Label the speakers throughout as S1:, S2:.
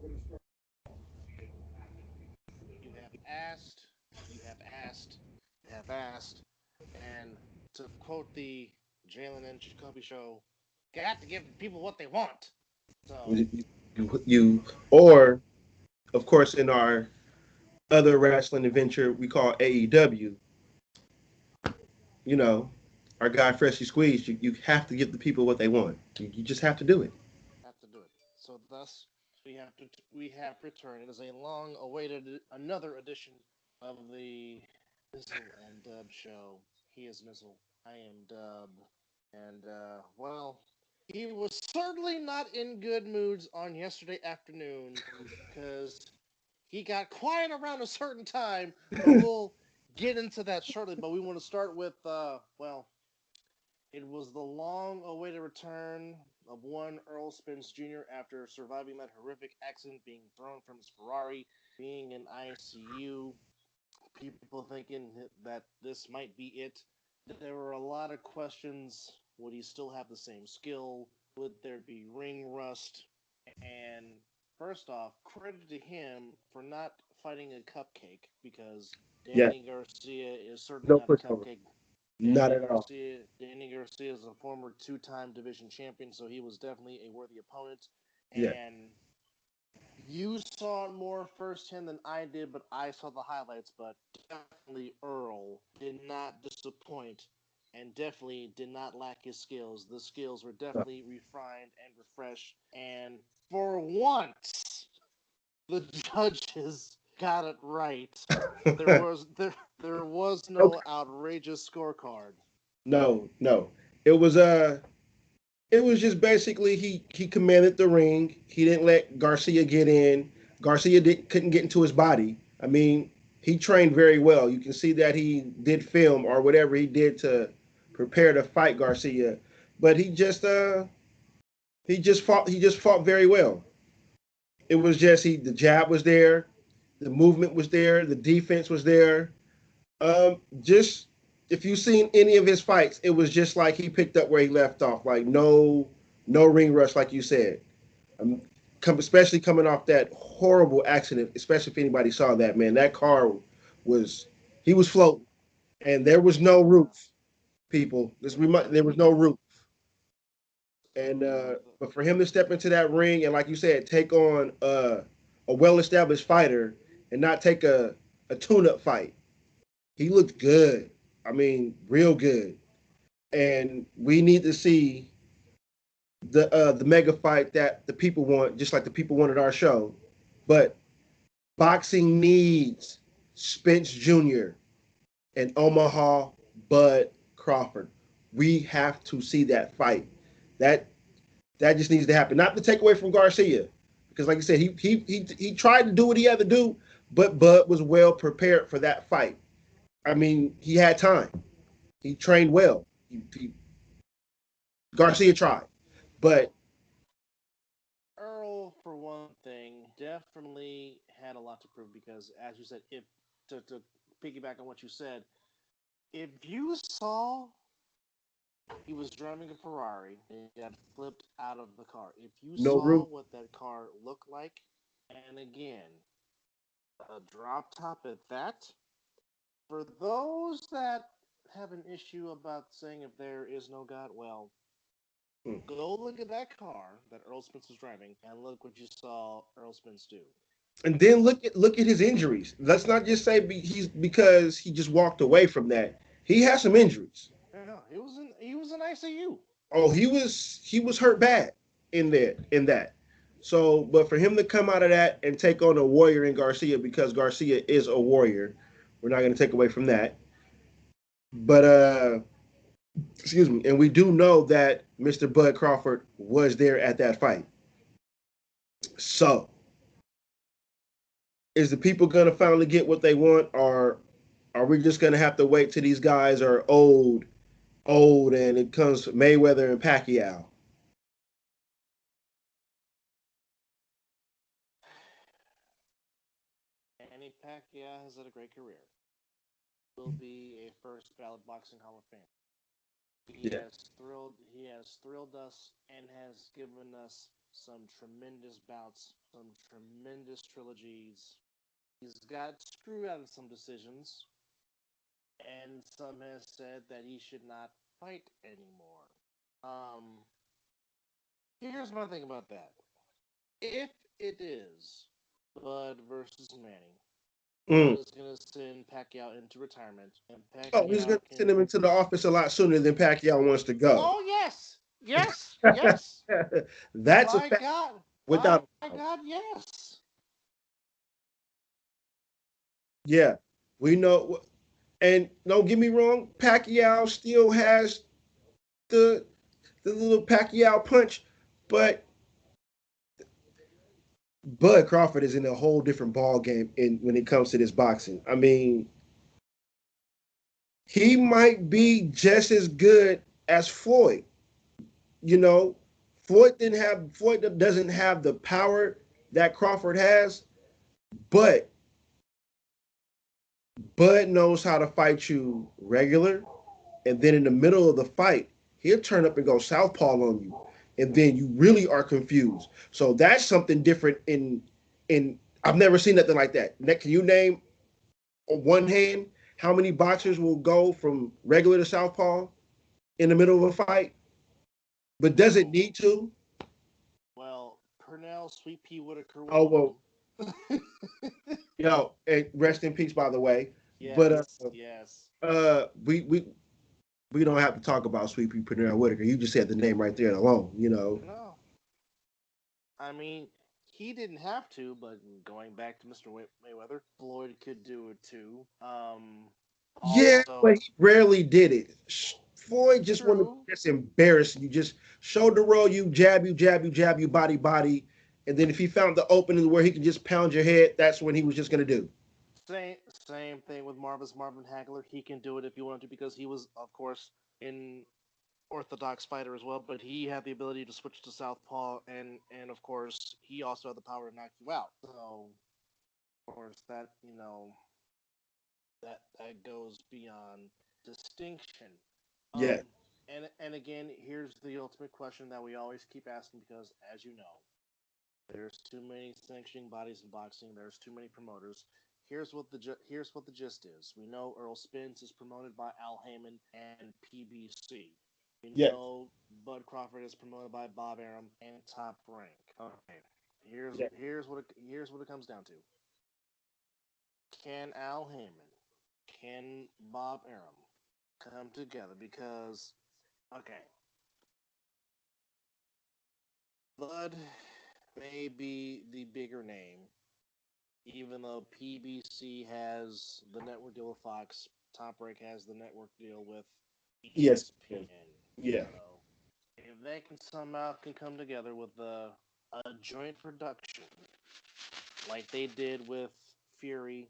S1: You have asked, you have asked, you have asked, and to quote the Jalen and Jacoby show, got to give people what they want. So,
S2: Or of course, in our other wrestling adventure we call AEW, you know, our guy Freshly Squeezed, you have to give the people what they want. You just have to do it.
S1: have to do it. So, thus, we have returned. It is a long-awaited another edition of the Mizzle and Dub Show. He is Mizzle. I am Dub. And, well, he was certainly not in good moods on yesterday afternoon because he got quiet around a certain time, but we'll get into that shortly. But we want to start with, well, it was the long awaited return of one Earl Spence Jr. after surviving that horrific accident, being thrown from his Ferrari, being in ICU, people thinking that this might be it. There were a lot of questions. Would he still have the same skill? Would there be ring rust? And first off, credit to him for not fighting a cupcake because
S2: Yeah,
S1: Danny Garcia is certainly
S2: no
S1: not a
S2: pushover,
S1: cupcake.
S2: not at all.
S1: Danny Garcia is a former two-time division champion, so he was definitely a worthy opponent.
S2: Yeah,
S1: And you saw it more firsthand than I did, but I saw the highlights. But definitely Earl did not disappoint and definitely did not lack his skills. The skills were definitely refined and refreshed. And for once, the judges got it right. There was there there was no outrageous scorecard.
S2: no, no. It was it was just basically he commanded the ring. He didn't let Garcia get in. Garcia couldn't get into his body. I mean, he trained very well. You can see that he did film or whatever he did to prepare to fight Garcia, but he just fought very well. It was just the jab was there, the movement was there, the defense was there. Just if you've seen any of his fights, it was just like he picked up where he left off. Like no ring rush, like you said. Um, especially coming off that horrible accident. Especially if anybody saw that, man, that car was he was floating, and there was no roof. People, there was no roof. And
S1: So
S2: but for him to step into that ring and, like you said, take on a well-established fighter and not take a tune-up fight, he looked good. I mean, real good. And we need to see the mega fight that the people want, just like the people wanted our show. But boxing needs Spence Jr. and Omaha Bud Crawford. We have to see that fight. That that just needs to happen. Not to take away from Garcia, because like I said, he tried to do what he had to do, but Bud was well prepared for that fight. I mean, he had time. He trained well. Garcia tried, but
S1: Earl, for one thing, definitely had a lot to prove because, as you said, if to piggyback on what you said, if you saw he was driving a Ferrari and he got flipped out of the car, if you
S2: no
S1: saw
S2: room.
S1: what that car looked like, and again, a drop top at that, for those that have an issue about saying if there is no God, well, go look at that car that Earl Spence was driving and look what you saw Earl Spence do.
S2: And then look at his injuries. Let's not just say he's because he just walked away from that. He has some injuries.
S1: Yeah, he was in ICU.
S2: Oh, he was hurt bad in that. So, but for him to come out of that and take on a warrior in Garcia, because Garcia is a warrior, we're not going to take away from that. But excuse me, and we do know that Mr. Bud Crawford was there at that fight. So, is the people going to finally get what they want, or are we just going to have to wait till these guys are old, and it comes Mayweather and Pacquiao?
S1: Manny Pacquiao has had a great career. Will be a first ballot boxing Hall of Fame.
S2: Yeah.
S1: He has thrilled us and has given us some tremendous bouts, some tremendous trilogies. He's got screwed out of some decisions, and some has said that he should not fight anymore. Um, Here's my thing about that. If it is Bud versus Manny, Bud
S2: Mm.
S1: is going to send Pacquiao into retirement, and
S2: Oh, he's
S1: Pacquiao
S2: going to send
S1: can.
S2: him into the office a lot sooner than Pacquiao wants to go.
S1: Oh yes, yes, yes.
S2: That's a
S1: By
S2: fact
S1: God, by
S2: without a doubt.
S1: God, yes.
S2: Yeah, we know. And don't get me wrong, Pacquiao still has the the little Pacquiao punch, but Bud Crawford is in a whole different ball game in when it comes to this boxing. I mean, he might be just as good as Floyd. You know, Floyd doesn't have the power that Crawford has, but Bud knows how to fight you regular, and then in the middle of the fight, he'll turn up and go southpaw on you, and then you really are confused. So that's something different. In I've never seen nothing like that. Can you name on one hand how many boxers will go from regular to southpaw in the middle of a fight, but does it
S1: Well,
S2: need to?
S1: Purnell Sweet Pea Whitaker was
S2: Oh
S1: one of
S2: well,
S1: them.
S2: and rest in peace, by the way. But
S1: Yes, yes.
S2: we don't have to talk about Sweet Pea Pernell Whitaker. You just said the name right there alone.
S1: No, I mean he didn't have to, but going back to Mr. Mayweather, Floyd could do it too.
S2: Yeah, but
S1: Also
S2: he rarely did it. Floyd just wanted to
S1: true.
S2: just embarrass you. Just show the roll you, jab you, jab you, jab you, body, body. And then if he found the opening where he could just pound your head, that's when he was just gonna do.
S1: Same thing with Marvin Hagler. He can do it if you want to because he was, of course, an orthodox fighter as well. But he had the ability to switch to southpaw, and of course, he also had the power to knock you out. So, of course, that goes beyond distinction.
S2: Yeah,
S1: And again, here's the ultimate question that we always keep asking because, as you know, there's too many sanctioning bodies in boxing. There's too many promoters. Here's what the gist is. We know Earl Spence is promoted by Al Heyman and PBC. We
S2: yeah.
S1: know Bud Crawford is promoted by Bob Arum and Top Rank. Okay,
S2: Yeah.
S1: here's what it comes down to. Can Al Heyman, can Bob Arum come together? Because okay, Bud may be the bigger name, even though PBC has the network deal with Fox, Top Rank has the network deal with
S2: Yes.
S1: ESPN.
S2: Yeah.
S1: So if they can somehow can come together with a joint production like they did with Fury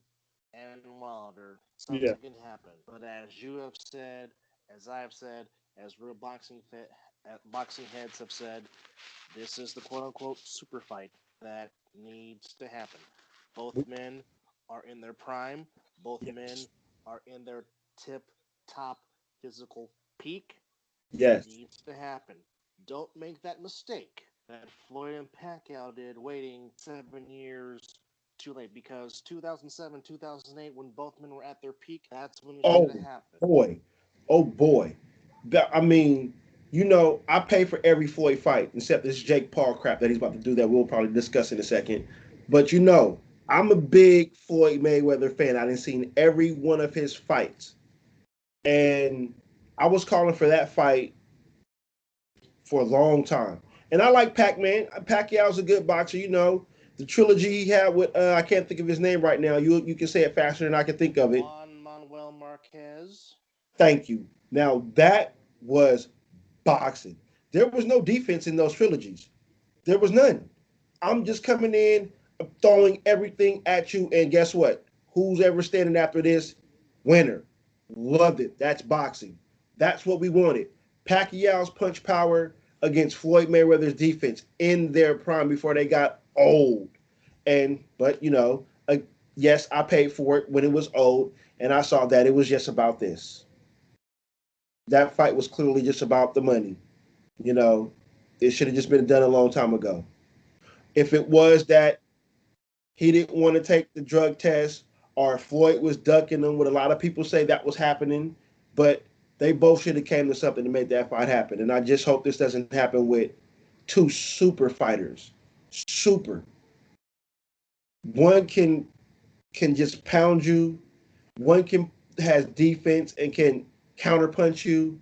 S1: and Wilder,
S2: Yeah.
S1: something can happen. But as you have said, as I have said, as real boxing heads have said, this is the quote unquote super fight that needs to happen. Both men are in their prime. Both men
S2: Yes.
S1: are in their tip top physical peak. It
S2: Yes.
S1: needs to happen. Don't make that mistake that Floyd and Pacquiao did waiting 7 years too late because 2007, 2008, when both men were at their peak, that's when it should
S2: Oh
S1: have happened.
S2: boy. Oh boy. I mean, I pay for every Floyd fight, except this Jake Paul crap that he's about to do that we'll probably discuss in a second. But I'm a big Floyd Mayweather fan. I didn't seen every one of his fights. And I was calling for that fight for a long time. And I like Pac-Man. Pacquiao's a good boxer, The trilogy he had with I can't think of his name right now. You can say it faster than I can think of it.
S1: Juan Manuel Marquez.
S2: Thank you. Now that was boxing. There was no defense in those trilogies. There was none. I'm just coming in, throwing everything at you, and guess what? Who's ever standing after this? Winner. Loved it. That's boxing. That's what we wanted. Pacquiao's punch power against Floyd Mayweather's defense in their prime before they got old. But yes, I paid for it when it was old, and I saw that it was just about this. That fight was clearly just about the money. You know, it should have just been done a long time ago. If it was that he didn't want to take the drug test, or Floyd was ducking him, what a lot of people say that was happening, but they both should have came to something to make that fight happen. And I just hope this doesn't happen with two super fighters. Super. One can just pound you. One can has defense and can counterpunch you.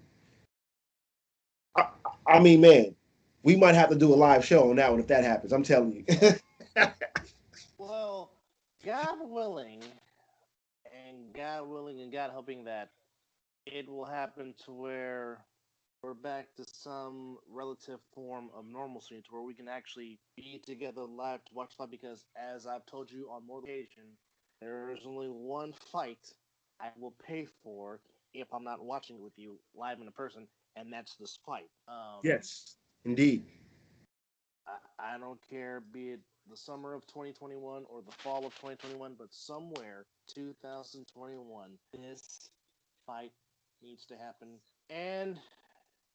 S2: I, I mean, man, we might have to do a live show on that one if that happens. I'm telling you.
S1: Well, God willing, and God willing, and God hoping that it will happen to where we're back to some relative form of normalcy to where we can actually be together live to watch live because as I've told you on more than occasion, there is only one fight I will pay for if I'm not watching it with you live in a person, and that's this fight.
S2: Yes, indeed.
S1: I don't care, be it the summer of 2021 or the fall of 2021, but somewhere 2021, this fight needs to happen. And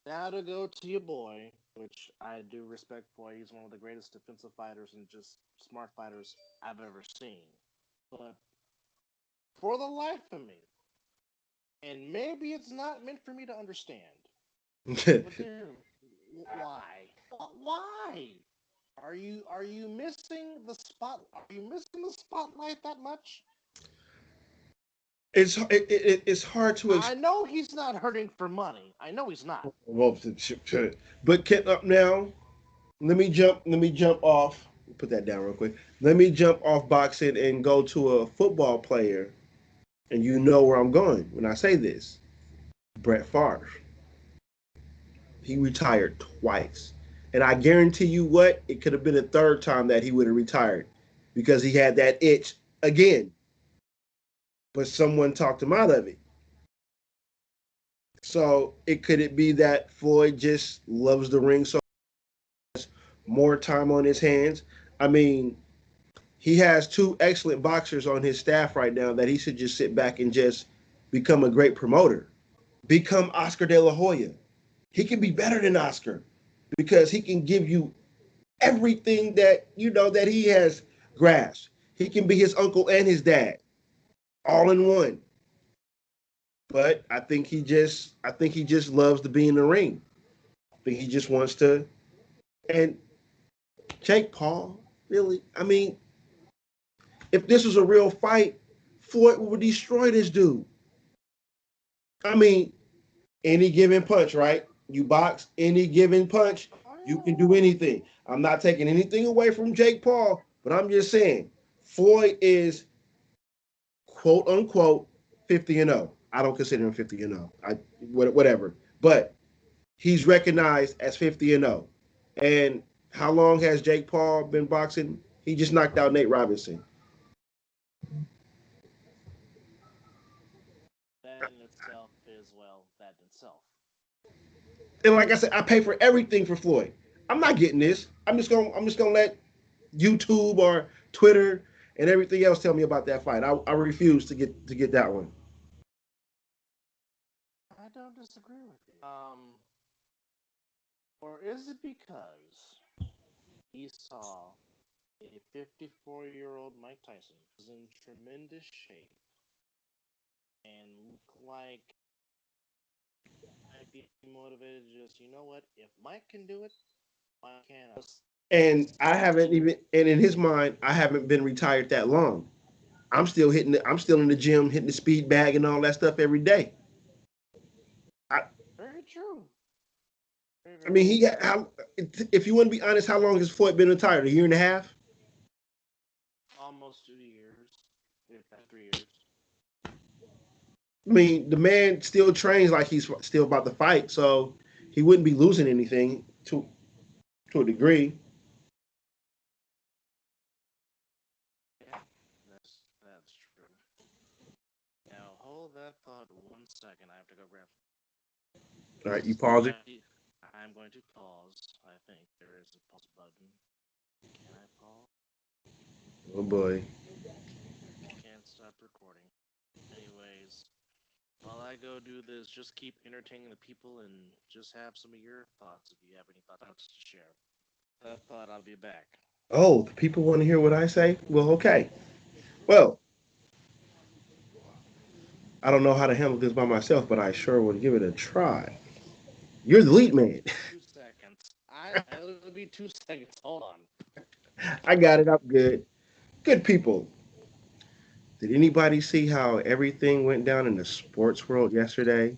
S1: now to go to your boy, which I do respect boy. He's one of the greatest defensive fighters and just smart fighters I've ever seen. But for the life of me, and maybe it's not meant for me to understand, but dude, why? Why? Are you missing the spot? Are you missing the spotlight that much?
S2: it's hard to
S1: I
S2: explain.
S1: know he's not hurting for money. I know he's not.
S2: Well, but up now. Let me jump off. Put that down real quick. Let me jump off boxing and go to a football player, and you know where I'm going when I say this. Brett Favre. He retired twice, and I guarantee you what, it could have been a third time that he would have retired because he had that itch again, but someone talked him out of it. So it be that Floyd just loves the ring so more time on his hands. I mean, he has two excellent boxers on his staff right now that he should just sit back and just become a great promoter. Become Oscar De La Hoya. He can be better than Oscar because he can give you everything that that he has grasped. He can be his uncle and his dad all in one. But I think he just loves to be in the ring. I think he just wants to. And Jake Paul, really? I mean, if this was a real fight, Floyd would destroy this dude. I mean, any given punch, right? You box any given punch, you can do anything. I'm not taking anything away from Jake Paul, but I'm just saying Floyd is quote unquote 50 and 0. I don't consider him 50 and 0. Whatever. But he's recognized as 50 and 0. And how long has Jake Paul been boxing? He just knocked out Nate Robinson.
S1: That in itself is well, that in itself.
S2: And like I said, I pay for everything for Floyd. I'm not getting this. I'm just gonna let YouTube or Twitter and everything else tell me about that fight. I refuse to get that one.
S1: I don't disagree with you. Or is it because he saw a 54-year-old Mike Tyson was in tremendous shape and looked like might be motivated to just, you know what, if Mike can do it, why can't I?
S2: And I haven't even and in his mind, I haven't been retired that long. I'm still in the gym hitting the speed bag and all that stuff every day. I,
S1: Very true. Very,
S2: I
S1: very
S2: mean,
S1: true.
S2: if you want to be honest, how long has Floyd been retired? A year and a half?
S1: Almost 2 years, if not 3 years.
S2: I mean, the man still trains like he's still about to fight, so he wouldn't be losing anything to a degree.
S1: Yeah, that's true. Now hold that thought 1 second. I have to go grab.
S2: All right, you
S1: So
S2: pause it.
S1: I'm going to pause. I think there is a pause button. Can I pause?
S2: Oh boy.
S1: Can't stop recording. Anyways, while I go do this, just keep entertaining the people and just have some of your thoughts if you have any thoughts to share. That thought, I'll be back.
S2: Oh, the people want to hear what I say? Well, okay. Well, I don't know how to handle this by myself, but I sure would give it a try. You're the lead man.
S1: 2 seconds. It'll be 2 seconds. Hold on.
S2: I got it. I'm good. Good people. Did anybody see how everything went down in the sports world yesterday?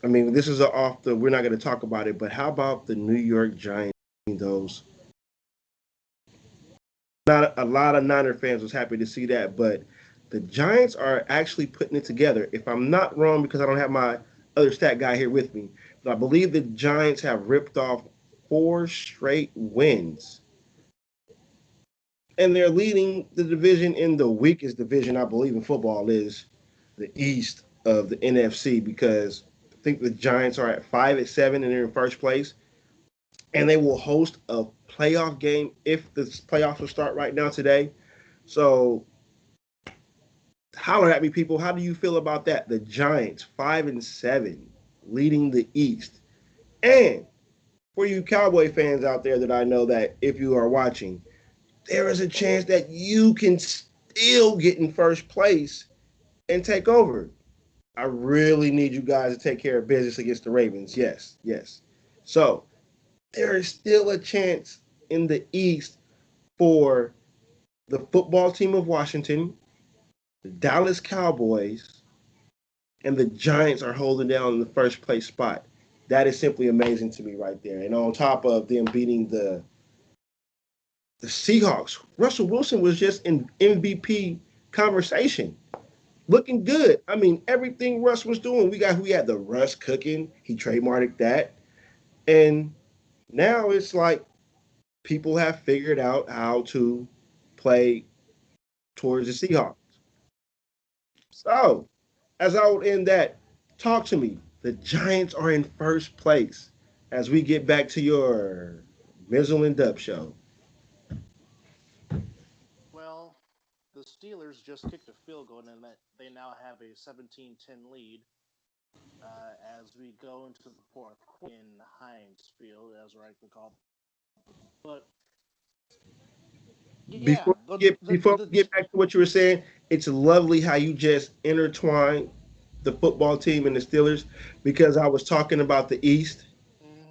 S2: I mean, this is off the, we're not going to talk about it, but how about the New York Giants? Those, not a lot of Niner fans was happy to see that, but the Giants are actually putting it together. If I'm not wrong, because I don't have my other stat guy here with me, but I believe the Giants have ripped off 4 straight wins, and they're leading the division in the weakest division I believe in football is the East of the NFC because I think the Giants are at 5-7 and they're in first place, and they will host a playoff game if the playoffs will start right now today. So holler at me, people. How do you feel about that? The Giants 5-7, leading the East, and for you Cowboy fans out there that I know that if you are watching, there is a chance that you can still get in first place and take over. I really need you guys to take care of business against the Ravens. Yes, yes. So there is still a chance in the East for the football team of Washington, the Dallas Cowboys, and the Giants are holding down the first place spot. That is simply amazing to me right there. And on top of them beating the Seahawks, Russell Wilson was just in MVP conversation. Looking good. I mean, everything Russ was doing, we had the Russ cooking. He trademarked that. And now it's like people have figured out how to play towards the Seahawks. So, as I would end that, talk to me. The Giants are in first place as we get back to your Mizzle and Dub show.
S1: Well, the Steelers just kicked a field goal, and that they now have a 17-10 lead as we go into the fourth in Heinz Field, as rightly called. But yeah,
S2: Before we get back to what you were saying, it's lovely how you just intertwine the football team and the Steelers because I was talking about the East.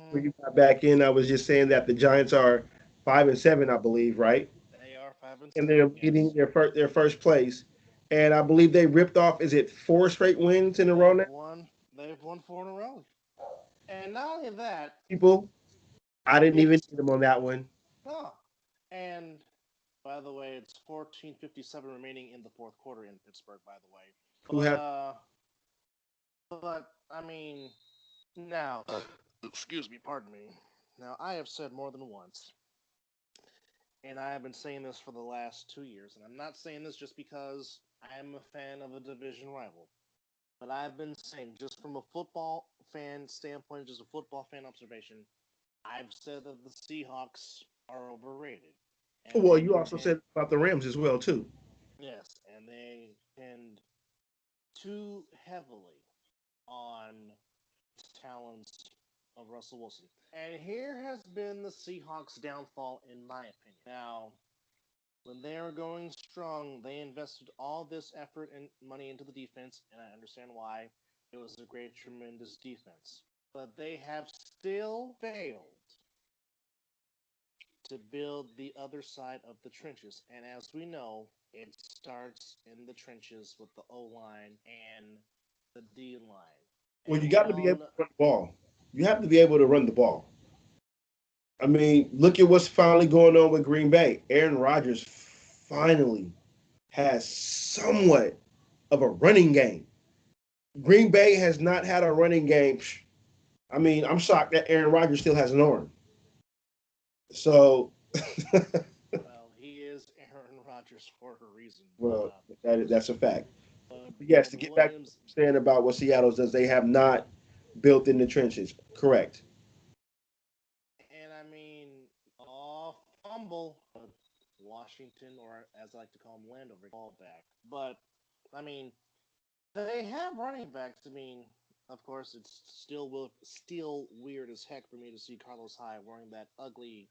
S2: When
S1: hmm
S2: you got back in, I was just saying that the Giants are 5-7, I believe, right?
S1: they are five and
S2: And
S1: seven.
S2: they're leading
S1: Yes,
S2: their first place. And I believe they ripped off, is it 4 straight wins in a row
S1: they've
S2: now?
S1: won. They've won four in a row, and not only that,
S2: People, I didn't even
S1: it's
S2: need them on that one.
S1: no. And by the way, it's 14:57 remaining in the fourth quarter in Pittsburgh. By the way,
S2: Who have
S1: but I mean, now, excuse me, pardon me. Now, I have said more than once, and I have been saying this for the last 2 years, and I'm not saying this just because I am a fan of a division rival, but I've been saying, just from a football fan standpoint, just a football fan observation, I've said that the Seahawks are overrated, and
S2: well,
S1: they
S2: you also
S1: depend,
S2: said about the Rams as well too.
S1: yes, and they depend too heavily on talents of Russell Wilson. And here has been the Seahawks' downfall, in my opinion. Now, when they were going strong, they invested all this effort and money into the defense, and I understand why. It was a great, tremendous defense. But they have still failed to build the other side of the trenches. And as we know, it starts in the trenches with the O line and the D line.
S2: Well, you
S1: And we
S2: got to be
S1: all
S2: able to
S1: know,
S2: run the ball. You have to be able to run the ball. I mean, look at what's finally going on with Green Bay. Aaron Rodgers finally has somewhat of a running game. Green Bay has not had a running game. I mean, I'm shocked that Aaron Rodgers still has an arm. So,
S1: well, he is Aaron Rodgers for a reason.
S2: well, that's a fact.
S1: But
S2: But yes, to get back to what
S1: Williams,
S2: you're saying about what Seattle does, they have not built in the trenches. Correct.
S1: and I mean, off fumble, Washington, or as I like to call him, Landover, ball back. But I mean, they have running backs. I mean, of course, it's still weird as heck for me to see Carlos Hyde wearing that ugly.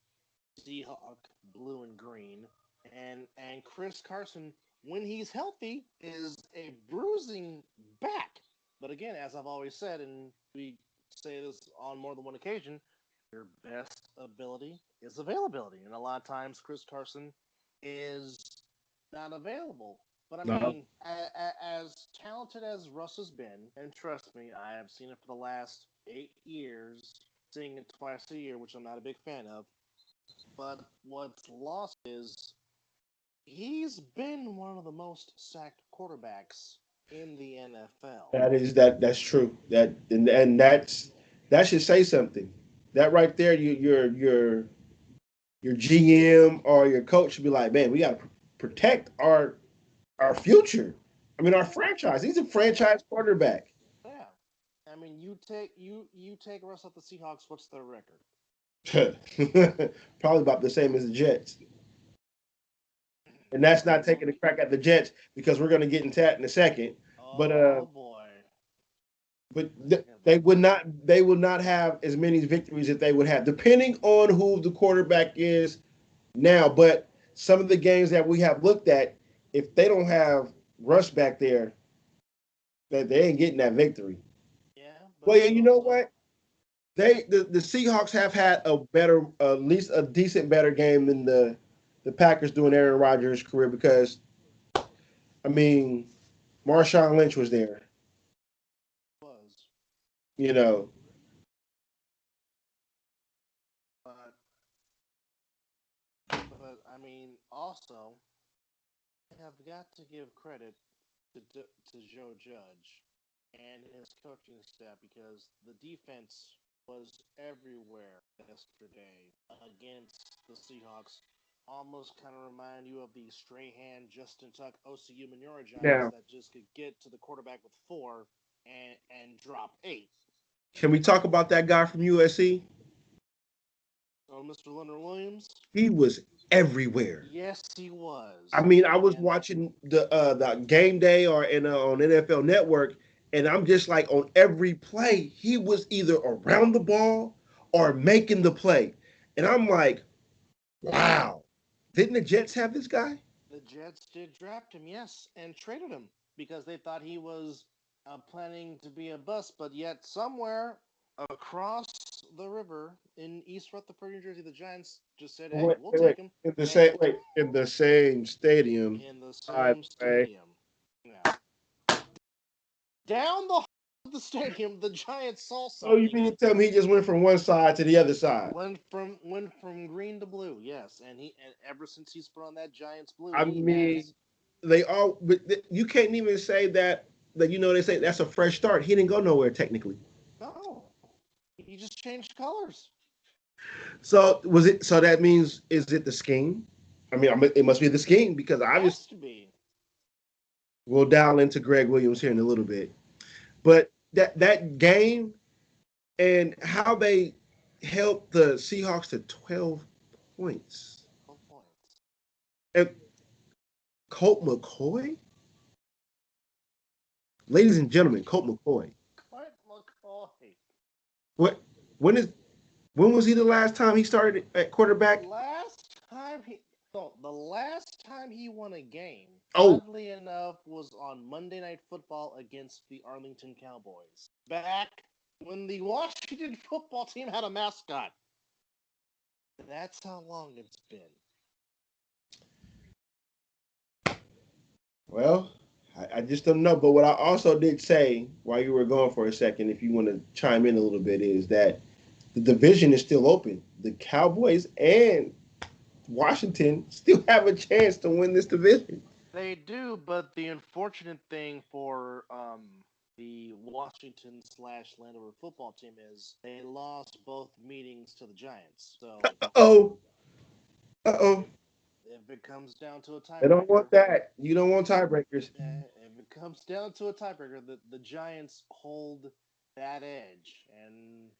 S1: Seahawk blue and green, and Chris Carson, when he's healthy, is a bruising back. But again, as I've always said, and we say this on more than one occasion, your best ability is availability, and a lot of times Chris Carson is not available. But I
S2: No.
S1: mean, as talented as Russ has been, and trust me, I have seen it for the last 8 years, seeing it twice a year, which I'm not a big fan of. But what's lost is he's been one of the most sacked quarterbacks in the NFL.
S2: That's true. And that should say something. That right there, your GM or your coach should be like, man, we got to protect our future. I mean, our
S1: Yeah,
S2: franchise. He's a
S1: yeah,
S2: franchise quarterback.
S1: yeah. I mean, you take Russ off the Seahawks. What's their record?
S2: Probably about the same as the Jets. And that's not taking a crack at the Jets because we're going to get into that in a second. But
S1: Oh boy. Yeah,
S2: they would not have as many victories that they would have, depending on who the quarterback is now. But some of the games that we have looked at, if they don't have Russ back there, that they ain't getting that victory.
S1: yeah,
S2: Well,
S1: but
S2: yeah,
S1: you
S2: you know
S1: also
S2: what? The Seahawks have had a better, at least a decent better game than the Packers during Aaron Rodgers' career because I mean Marshawn Lynch was there.
S1: was,
S2: You know,
S1: but I mean also have got to give credit to Joe Judge and his coaching staff because the defense was everywhere yesterday against the Seahawks. Almost kind of remind you of the Strahan, Justin Tuck, OCU Manura Giants
S2: now
S1: that just could get to the quarterback with four and drop eight.
S2: can we talk about that guy from USC?
S1: So Mr. Leonard Williams,
S2: He was everywhere.
S1: yes, he
S2: I
S1: was,
S2: mean, I was
S1: and
S2: watching the game day or on NFL Network, and I'm just like on every play, he was either around the ball or making the play, and I'm like, wow, didn't the Jets have this guy?
S1: the Jets did draft him, yes, and traded him because they thought he was planning to be a bust, but yet somewhere across the river in East Rutherford, New Jersey, the Giants just said, "Hey,
S2: Wait,
S1: we'll
S2: wait, wait.
S1: take him."
S2: In the
S1: And
S2: same wait in the same stadium.
S1: in the
S2: By
S1: same
S2: the way,
S1: stadium, yeah, down the hall of the stadium, the Giants saw
S2: oh, you
S1: something.
S2: mean to tell me he just went from one side to the other side?
S1: Went from green to blue, yes, and ever since he's put on that Giants blue,
S2: I
S1: he
S2: mean,
S1: has
S2: they all, but you can't even say that they say that's a fresh start. He didn't go nowhere technically.
S1: no. He just changed colors.
S2: So was it? So that means is it the scheme? I mean, it must be the scheme because obviously
S1: Has to be.
S2: we'll dial into Greg Williams here in a little bit. But that game and how they helped the Seahawks to 12 points.
S1: 12 points.
S2: And Colt McCoy, ladies and gentlemen, Colt McCoy.
S1: Colt McCoy.
S2: What? When is? When was he the last time he started at
S1: The
S2: quarterback?
S1: last time he no, the last time he won a game,
S2: Oh,
S1: oddly enough, was on Monday Night Football against the Arlington Cowboys. Back when the Washington football team had a mascot. That's how long it's been.
S2: well, I just don't know. But what I also did say while you were going for a second, if you want to chime in a little bit, is that the division is still open. The Cowboys and Washington still have a chance to win this division.
S1: They do, but the unfortunate thing for the Washington slash Landover football team is they lost both meetings to the Giants. So
S2: Oh, oh.
S1: if it comes down to a
S2: They don't
S1: tiebreaker,
S2: want that. You don't want tiebreakers.
S1: if it comes down to a tiebreaker, the Giants hold that edge, and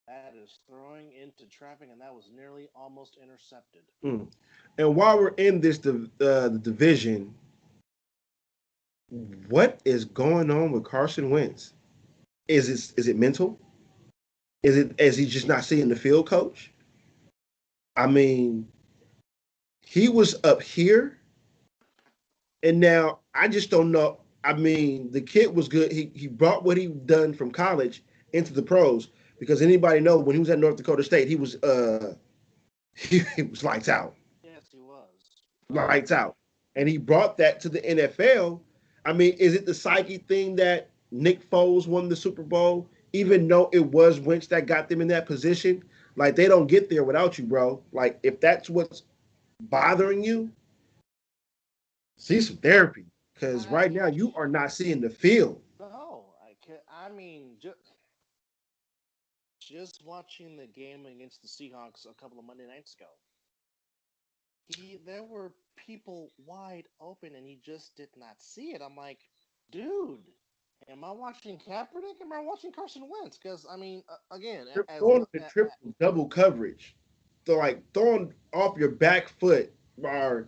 S1: that is throwing into traffic, and that was nearly almost intercepted.
S2: Mm. And while we're in this the division, what is going on with Carson Wentz? Is it mental? Is he just not seeing the field, coach? I mean, he was up here, and now I just don't know. I mean, the kid was good. He brought what he done from college into the pros because anybody know when he was at North Dakota State, he was lights out,
S1: Yes, he was.
S2: lights out, and he brought that to the NFL. I mean, is it the psyche thing that Nick Foles won the Super Bowl, even though it was Wentz that got them in that position? Like they don't get there without you, bro. Like if that's what's bothering you, see some therapy because
S1: I
S2: right now you are not seeing the field.
S1: no, I can. I mean, just watching the game against the Seahawks a couple of Monday nights ago, there were people wide open, and he just did not see it. I'm like, dude, am I watching Kaepernick? Am I watching Carson Wentz? Because I mean, again,
S2: They're
S1: as
S2: throwing the triple double coverage. So like throwing off your back foot or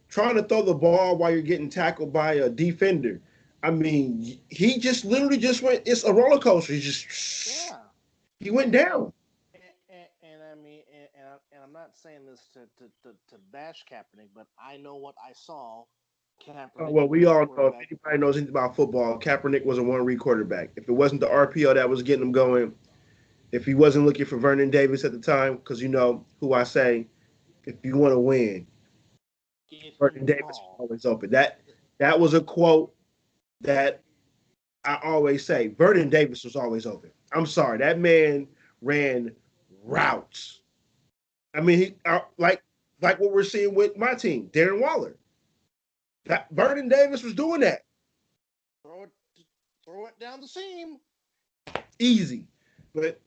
S2: trying to throw the ball while you're getting tackled by a defender. I mean, he just literally just went. It's a roller coaster. He just
S1: yeah,
S2: he went
S1: and
S2: down.
S1: and I mean, and I'm not saying this to bash Kaepernick, but I know what I saw
S2: Oh,
S1: Kaepernick
S2: well, we
S1: was a
S2: all know if
S1: quarterback.
S2: anybody knows anything about football, Kaepernick was a one-read quarterback. If it wasn't the RPO that was getting him going, if he wasn't looking for Vernon Davis at the time, because you know who I say, if you want to win,
S1: Give him
S2: Vernon
S1: the
S2: Davis is
S1: ball.
S2: always open. That was a quote that I always say. Vernon Davis was always open. I'm sorry, that man ran routes. I mean, like what we're seeing with my team, Darren Waller. That Vernon Davis was doing that
S1: Throw it, throw it down the seam.
S2: easy, but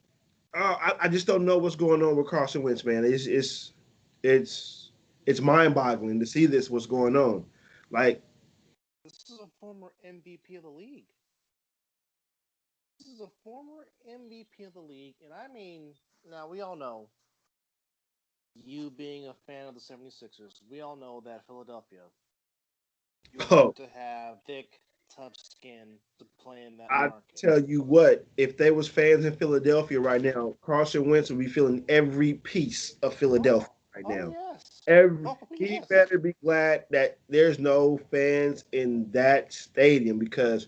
S2: I just don't know what's going on with Carson Wentz, man. It's it's mind boggling to see this what's going on. Like,
S1: This is a former MVP of the league. This is a former MVP of the league, and I mean, now we all know you being a fan of the 76ers, we all know that Philadelphia, you have
S2: oh,
S1: to have thick, tough skin to play in that
S2: I
S1: market.
S2: tell you what, if there was fans in Philadelphia right now, Carson Wentz would be feeling every piece of Philadelphia
S1: Oh,
S2: right
S1: oh
S2: now.
S1: yes,
S2: Every
S1: oh
S2: he
S1: yes.
S2: better be glad that there's no fans in that stadium because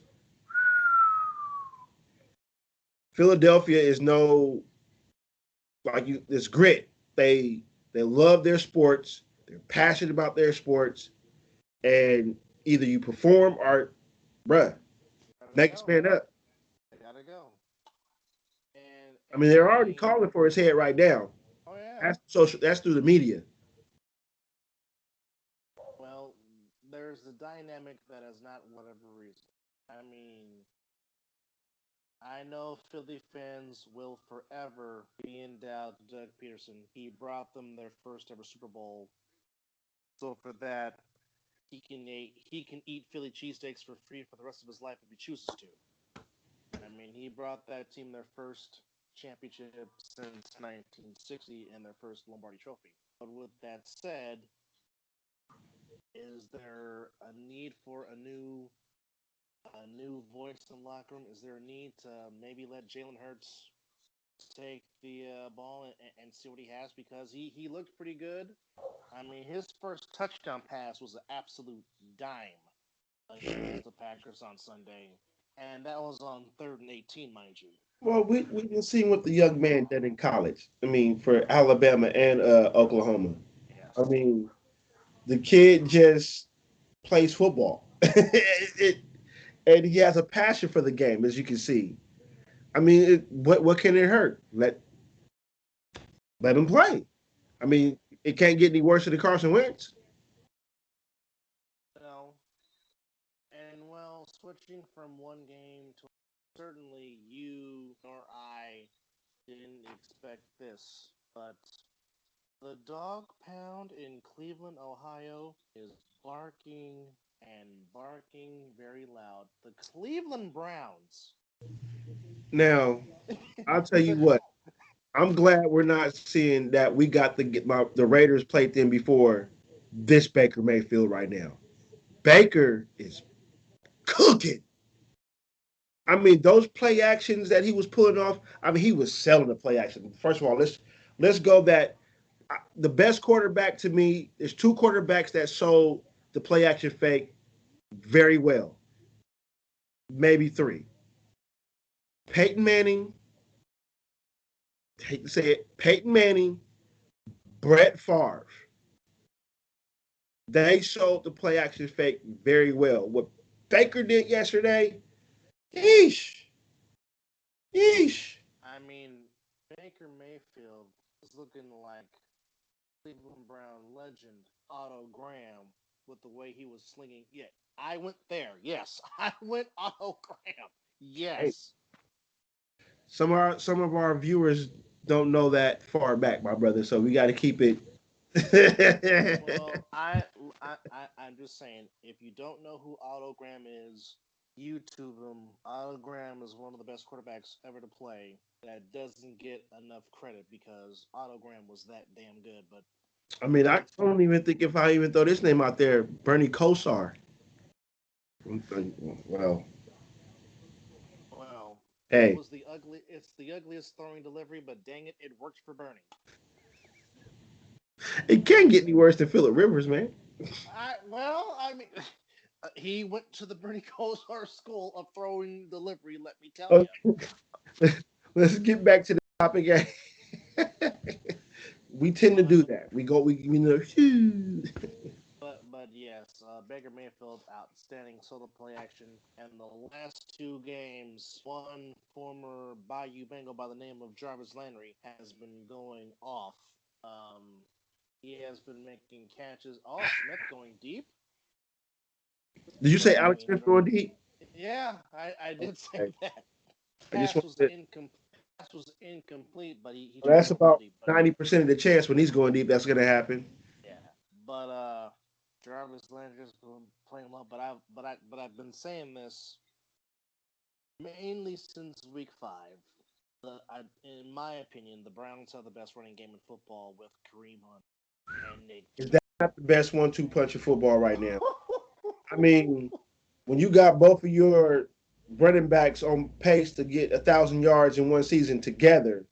S2: Philadelphia is no like you. It's grit. They love their sports. They're passionate about their sports, and either you perform or, bruh,
S1: Gotta
S2: next
S1: go.
S2: man up.
S1: I gotta go.
S2: I mean,
S1: And
S2: they're
S1: I
S2: already
S1: mean,
S2: calling for his head right now.
S1: oh yeah.
S2: That's social. That's through the media.
S1: Well, there's the dynamic that is not whatever reason. I mean, I know Philly fans will forever be endowed to Doug Peterson. He brought them their first ever Super Bowl. So for that, he can eat Philly cheesesteaks for free for the rest of his life if he chooses to. I mean, he brought that team their first championship since 1960 and their first Lombardi Trophy. But with that said, is there a need for a new voice in the locker room? Is there a need to maybe let Jalen Hurts take the ball and see what he has because he looked pretty good. I mean, his first touchdown pass was an absolute dime against the Packers on Sunday, and that was on 3rd and 18, mind you.
S2: Well, we've been seeing what the young man did in college. I mean, for Alabama and Oklahoma. I
S1: Yes.
S2: mean, the kid just plays football, and he has a passion for the game, as you can see. I mean, what can it hurt? Let him play. I mean, it can't get any worse than Carson Wentz.
S1: No. And well, switching from one game to certainly you nor I didn't expect this, but the dog pound in Cleveland, Ohio is barking and barking very loud. The Cleveland Browns.
S2: Now, I'll tell you what. I'm glad we're not seeing that we got the Raiders played them before this Baker Mayfield right now. Baker is cooking. I mean, those play actions that he was pulling off. I mean, he was selling the play action. First of all, let's go that. The best quarterback to me, there's two quarterbacks that sold the play action fake very well, maybe three. Peyton Manning, hate to say it, Peyton Manning, Brett Favre. They sold the play action fake very well. What Baker did yesterday, yeesh, yeesh.
S1: I mean, Baker Mayfield is looking like Cleveland Brown legend Otto Graham with the way he was slinging. Yeah, I went there. Yes, I went Otto Graham.
S2: Hey,
S1: Yes.
S2: some of our viewers don't know that far back, my brother. So we got to keep it.
S1: Well, I'm just saying, if you don't know who Otto Graham is, YouTube him. Otto Graham is one of the best quarterbacks ever to play that doesn't get enough credit because Otto Graham was that damn good. But
S2: I mean, I
S1: that's
S2: don't even think if I even throw this name out there, Bernie Kosar. Well,
S1: well, it
S2: hey,
S1: was the ugly. It's the ugliest throwing delivery, but dang it, it worked for Bernie.
S2: it can't get any worse than Phillip Rivers, man.
S1: I mean, he went to the Bernie Kosar school of throwing delivery. Let me tell you.
S2: Okay, let's get back to the topic. We tend to
S1: But
S2: do that. We know. Phew.
S1: but yes, Baker Mayfield outstanding solo play action, and the last two games, one former Bayou Bengal by the name of Jarvis Landry has been going off. Um, he has been making catches. Oh, Smith going deep.
S2: Did you say
S1: But I
S2: Alex
S1: mean,
S2: Smith going deep?
S1: yeah, I did say
S2: Okay.
S1: that.
S2: I just
S1: Pass
S2: want
S1: was
S2: to.
S1: incomplete. Pass was incomplete, but he tried
S2: That's
S1: to go
S2: about
S1: deep. But
S2: 90% of the chance when he's going deep that's going to happen.
S1: yeah, but Jarvis Landry's been playing well. But I've been saying this mainly since week five. In my opinion, the Browns have the best running game in football with Kareem Hunt and Nick
S2: Is
S1: Chubb.
S2: that not the best one-two punch in football right now? I mean, when you got both of your running backs on pace to get 1,000 yards in one season together,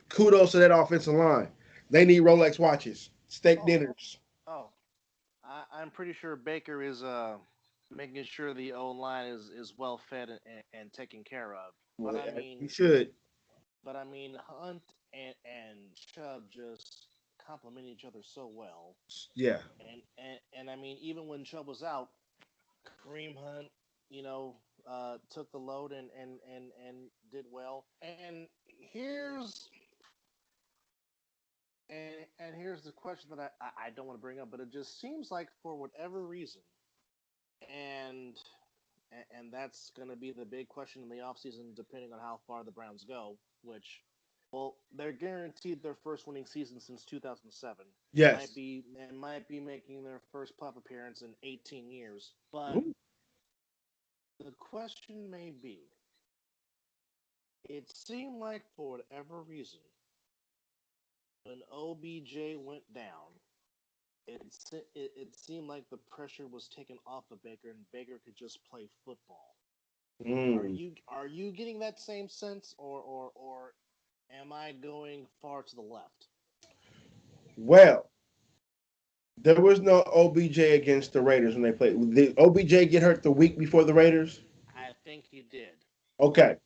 S2: kudos to that offensive line. They need Rolex watches, steak
S1: oh,
S2: dinners.
S1: oh, I'm pretty sure Baker is making sure the O line is well fed and taken care of. But
S2: Well,
S1: I
S2: you
S1: mean,
S2: should.
S1: Hunt and Chubb just complement each other so well.
S2: Yeah.
S1: And I mean, even when Chubb was out, Kareem Hunt, you know, took the load and did well. And here's the question that I don't want to bring up, but it just seems like for whatever reason, and and that's going to be the big question in the offseason, depending on how far the Browns go, which, well, they're guaranteed their first winning season since 2007.
S2: Yes.
S1: Might be making their first playoff appearance in 18 years. But
S2: Ooh.
S1: the question may be, it seemed like for whatever reason, when OBJ went down, it seemed like the pressure was taken off of Baker, and Baker could just play football.
S2: Mm.
S1: Are you getting that same sense, or am I going far to the left?
S2: Well, there was no OBJ against the Raiders when they played. Did OBJ get hurt the week before the Raiders?
S1: I think he did.
S2: Okay.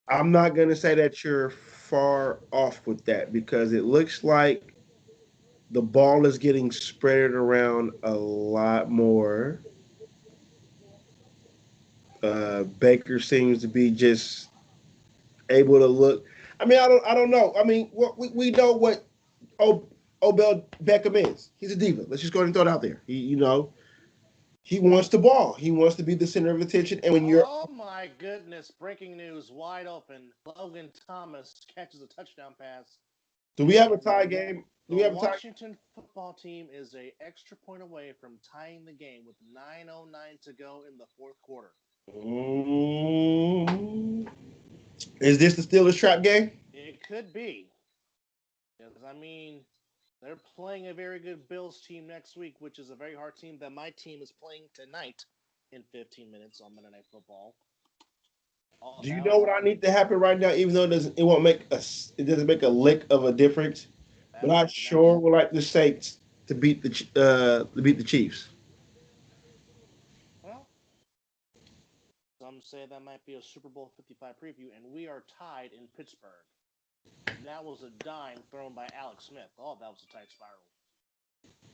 S2: I'm not going to say that you're far off with that because it looks like the ball is getting spread around a lot more. Baker seems to be just able to look. I mean, I don't know. I mean, we know what o, Odell Beckham is. He's a diva. Let's just go ahead and throw it out there. He wants the ball. He wants to be the center of attention. And when you're,
S1: Oh my goodness! Breaking news: wide open. Logan Thomas catches a touchdown pass,
S2: do we have a
S1: and
S2: tie game? Do
S1: the
S2: we have a tie?
S1: Washington football team is a extra point away from tying the game with 9:09 to go in the fourth quarter.
S2: Mm, is this the Steelers trap game?
S1: It could be, because I mean, they're playing a very good Bills team next week, which is a very hard team that my team is playing tonight in 15 minutes on Monday Night Football. all
S2: Do you
S1: down
S2: know what I need to happen right now? Even though it won't make us, it doesn't make a lick of a difference. But I
S1: Appalachian
S2: sure
S1: X.
S2: would like the Saints to beat the Chiefs.
S1: Well, some say that might be a Super Bowl 55 preview, and we are tied in Pittsburgh. That was a dime thrown by Alex Smith. Oh, that was a tight spiral.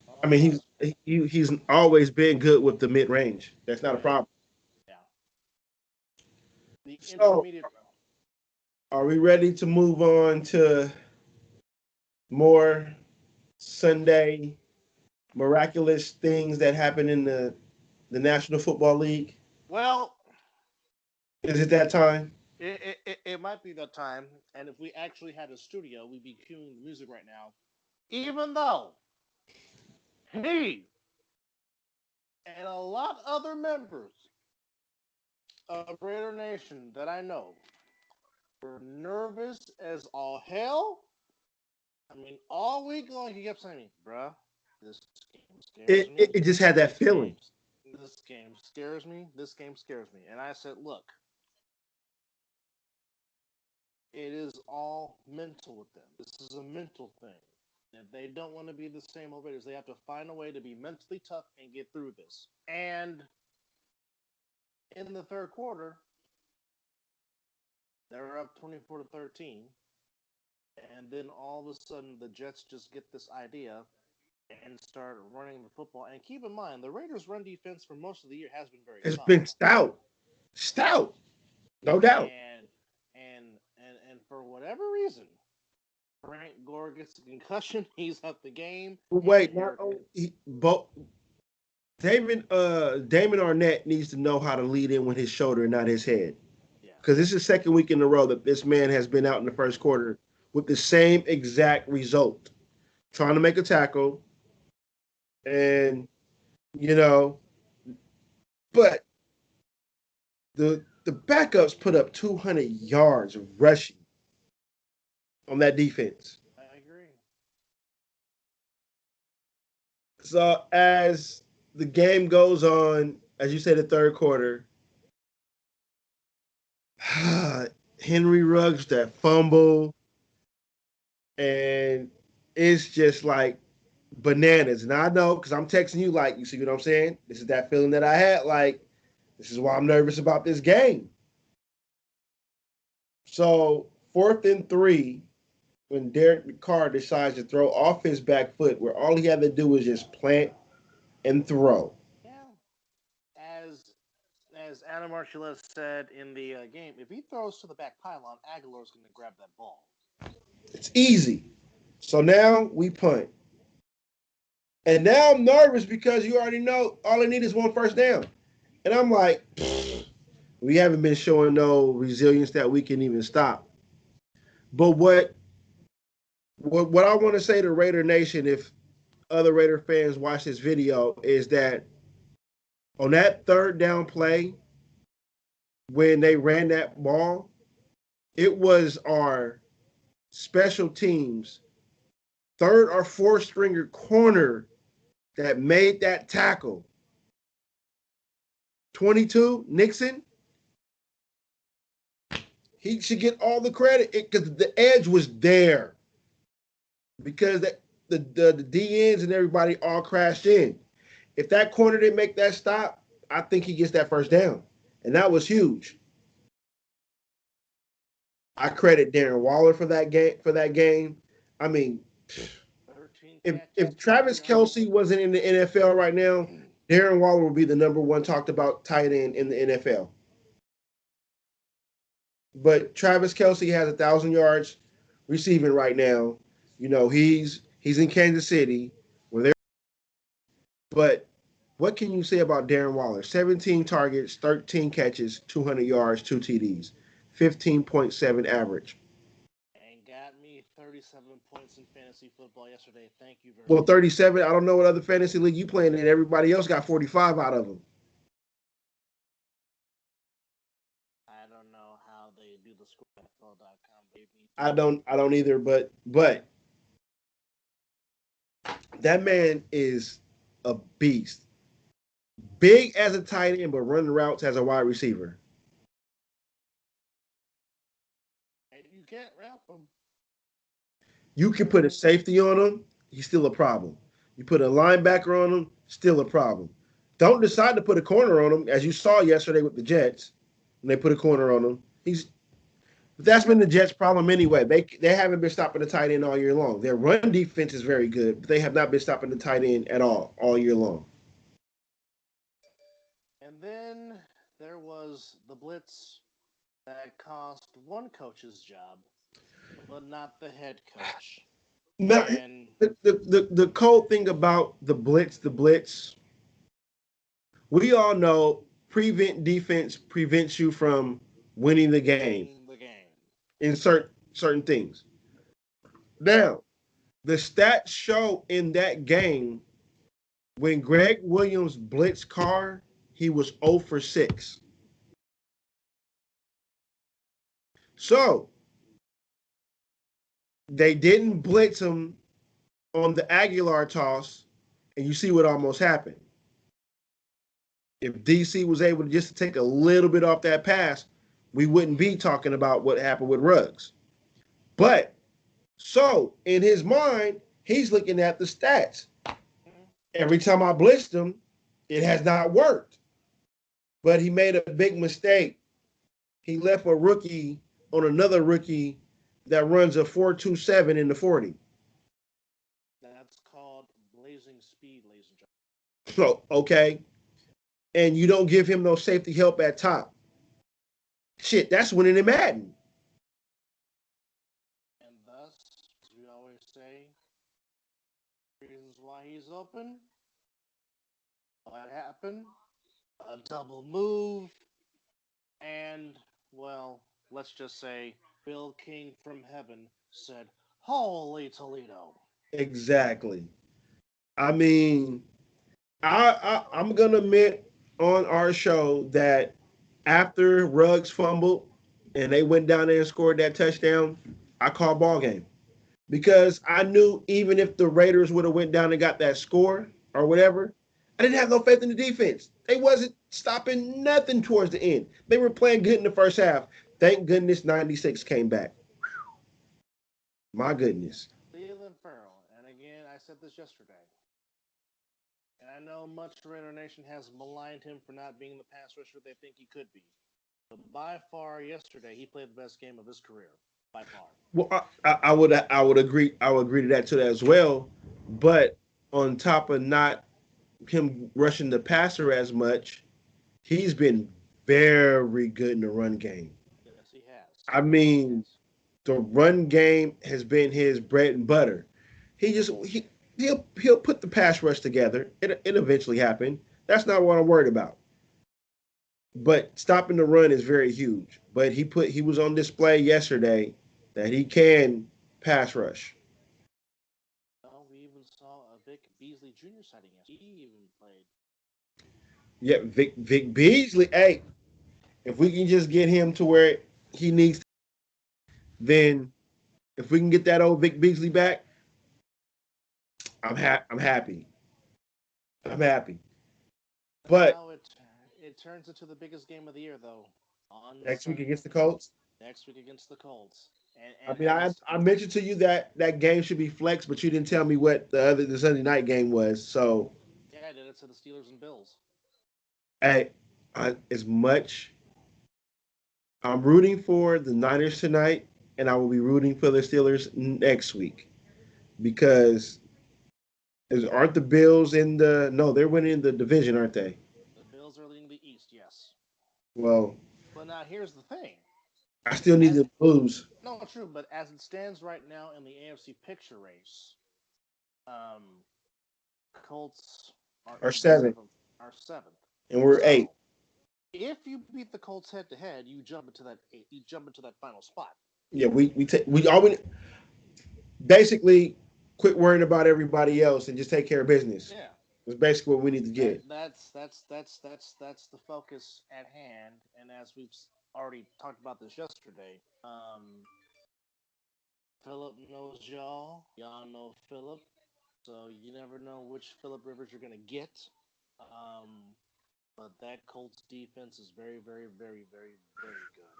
S2: I
S1: Oh, it
S2: mean,
S1: was.
S2: he's always been good with the mid range. That's not a
S1: Right.
S2: problem.
S1: Yeah. The
S2: So,
S1: intermediate.
S2: are we ready to move on to more Sunday miraculous things that happen in the National Football League?
S1: Well,
S2: Is it that time?
S1: it might be that time, and if we actually had a studio, we'd be cueing the music right now. Even though he and a lot of other members of Raider Nation that I know were nervous as all hell. I mean, all week long he kept saying, "Bruh, this game scares me.
S2: It just had that
S1: This
S2: feeling.
S1: game, this game scares me. This game scares me." And I said, "Look, it is all mental with them. This is a mental thing. If they don't want to be the same old Raiders, they have to find a way to be mentally tough and get through this." And in the third quarter, they're up 24-13, and then all of a sudden the Jets just get this idea and start running the football. And keep in mind, the Raiders' run defense for most of the year has been very
S2: It's
S1: solid.
S2: been stout, stout, no doubt.
S1: And for whatever reason, Frank Gore gets a concussion. He's out the game, and
S2: Wait, not
S1: here,
S2: only both Damon Arnett needs to know how to lead in with his shoulder and not his head.
S1: yeah,
S2: Because this is the second week in a row that this man has been out in the first quarter with the same exact result. Trying to make a tackle, and you know, but the backups put up 200 yards of rushing on that defense.
S1: I agree.
S2: So as the game goes on, as you said, the third quarter, Henry Ruggs that fumble, and it's just like bananas. And I know because I'm texting you, like, you see what I'm saying? This is that feeling that I had. Like, this is why I'm nervous about this game. So, 4th and 3, when Derek Carr decides to throw off his back foot, where all he had to do was just plant and throw.
S1: Yeah, as Adam Archuleta said in the game, if he throws to the back pylon, Aguilar's going to grab that ball.
S2: It's easy. So now we punt. And now I'm nervous because you already know all I need is one first down. And I'm like, we haven't been showing no resilience that we can even stop. But what I want to say to Raider Nation, if other Raider fans watch this video, is that on that third down play, when they ran that ball, it was our special teams third or fourth stringer corner that made that tackle. 22, Nixon, he should get all the credit because the edge was there. Because the DNs and everybody all crashed in. If that corner didn't make that stop, I think he gets that first down. And that was huge. I credit Darren Waller for that game. I mean,
S1: 13 catches,
S2: if Travis
S1: 290.
S2: Kelsey wasn't in the NFL right now, Darren Waller would be the number one talked about tight end in the NFL. But Travis Kelsey has 1,000 yards receiving right now. You know, he's in Kansas City where they're. But what can you say about Darren Waller? 17 targets, 13 catches, 200 yards, 2 TDs, 15.7 average.
S1: And got me 37 points in fantasy football yesterday. Thank you very
S2: Well,
S1: much.
S2: 37. I don't know what other fantasy league you playing in. Everybody else got 45 out of them.
S1: I don't know how they do the score at NFL.com, baby.
S2: I don't either. But that man is a beast. Big as a tight end, but running routes as a wide receiver. You can put a safety on him, he's still a problem. You put a linebacker on him, still a problem. Don't decide to put a corner on him, as you saw yesterday with the Jets, when they put a corner on him. That's been the Jets' problem anyway. They haven't been stopping the tight end all year long. Their run defense is very good, but they have not been stopping the tight end at all year long.
S1: And then there was the blitz that cost one coach's job, but not the head coach.
S2: Now,
S1: And
S2: the cold thing about the blitz, we all know prevent defense prevents you from winning the game
S1: winning the game.
S2: in certain things. Now, the stats show in that game when Greg Williams blitzed Carr, he was 0 for 6. So they didn't blitz him on the Aguilar toss, and you see what almost happened. If DC was able to just take a little bit off that pass, we wouldn't be talking about what happened with Ruggs. But so in his mind, he's looking at the stats. Every time I blitzed him, it has not worked. But he made a big mistake. He left a rookie on another rookie that runs a 4.27 in the 40.
S1: That's called blazing speed, ladies and gentlemen.
S2: So, okay. And you don't give him no safety help at top. Shit, that's winning in Madden.
S1: And thus, as we always say, reasons why he's open. What happened? A double move. And, well, let's just say Bill King from heaven said, Holy Toledo.
S2: Exactly. I mean, I'm gonna admit on our show that after Ruggs fumbled and they went down there and scored that touchdown, I called ball game because I knew even if the Raiders would have went down and got that score or whatever, I didn't have no faith in the defense. They wasn't stopping nothing towards the end. They were playing good in the first half. Thank goodness 96 came back. My goodness.
S1: Leland Farrell. And again, I said this yesterday. And I know much Raider Nation has maligned him for not being the pass rusher they think he could be. But by far, yesterday, he played the best game of his career. By far.
S2: Well, I would agree to that as well. But on top of not him rushing the passer as much, he's been very good in the run game.
S1: Yes, he has.
S2: I
S1: Yes, he
S2: mean,
S1: has.
S2: the run game has been his bread and butter. He just he'll put the pass rush together. It eventually happen. That's not what I'm worried about. But stopping the run is very huge. But he was on display yesterday that he can pass rush.
S1: Well, we even saw a Vic Beasley Jr. sighting yesterday. He even played.
S2: Yeah, Vic Beasley. Hey, if we can just get him to where he needs, then if we can get that old Vic Beasley back, I'm happy. I'm happy. But
S1: Now it turns into the biggest game of the year, though, on
S2: next week against the
S1: Sunday.
S2: Colts,
S1: Next week against the Colts. And
S2: I
S1: and
S2: mean,
S1: and
S2: I mentioned to you that that game should be flexed, but you didn't tell me what the Sunday night game was. So,
S1: yeah, I did it to the Steelers and Bills.
S2: hey, as much I'm rooting for the Niners tonight, and I will be rooting for the Steelers next week because aren't the Bills in the no? They're winning the division, aren't they?
S1: The Bills are leading the East, yes.
S2: Well,
S1: But now here's the thing.
S2: I still need
S1: As
S2: them to lose.
S1: no true, but as it stands right now in the AFC picture race, um, Colts are
S2: Or
S1: the
S2: 7,
S1: seventh.
S2: and we're 8.
S1: So if you beat the Colts head to head, you jump into that final spot.
S2: Yeah, we all we basically quit worrying about everybody else and just take care of business.
S1: Yeah,
S2: That's basically what we need to get.
S1: that's the focus at hand. And as we've already talked about this yesterday, Philip knows y'all. Y'all know Philip. So you never know which Philip Rivers you're gonna get. Um, but that Colts defense is very, very, very, very, very good.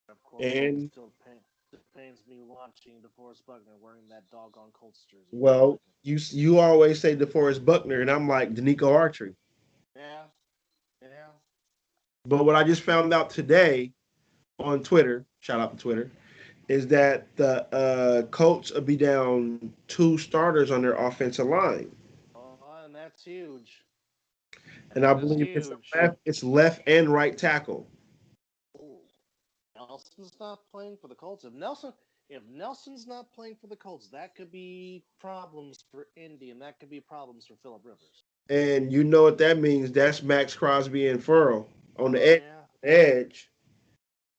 S1: Of course, I'm
S2: And
S1: still paying. It pains me watching DeForest Buckner wearing that doggone Colts jersey. I don't
S2: Well,
S1: like it.
S2: you always say DeForest Buckner, and I'm like Danico Archery.
S1: Yeah, yeah.
S2: But what I just found out today on Twitter, shout out to Twitter, is that the Colts will be down two starters on their offensive line,
S1: Oh, and that's huge.
S2: and I
S1: That is
S2: believe
S1: huge.
S2: it's left and right tackle.
S1: Ooh. Nelson's not playing for the Colts. If Nelson's not playing for the Colts, that could be problems for Indy, and that could be problems for Philip Rivers.
S2: And you know what that means? That's Max Crosby and Furl on the
S1: Oh yeah.
S2: edge,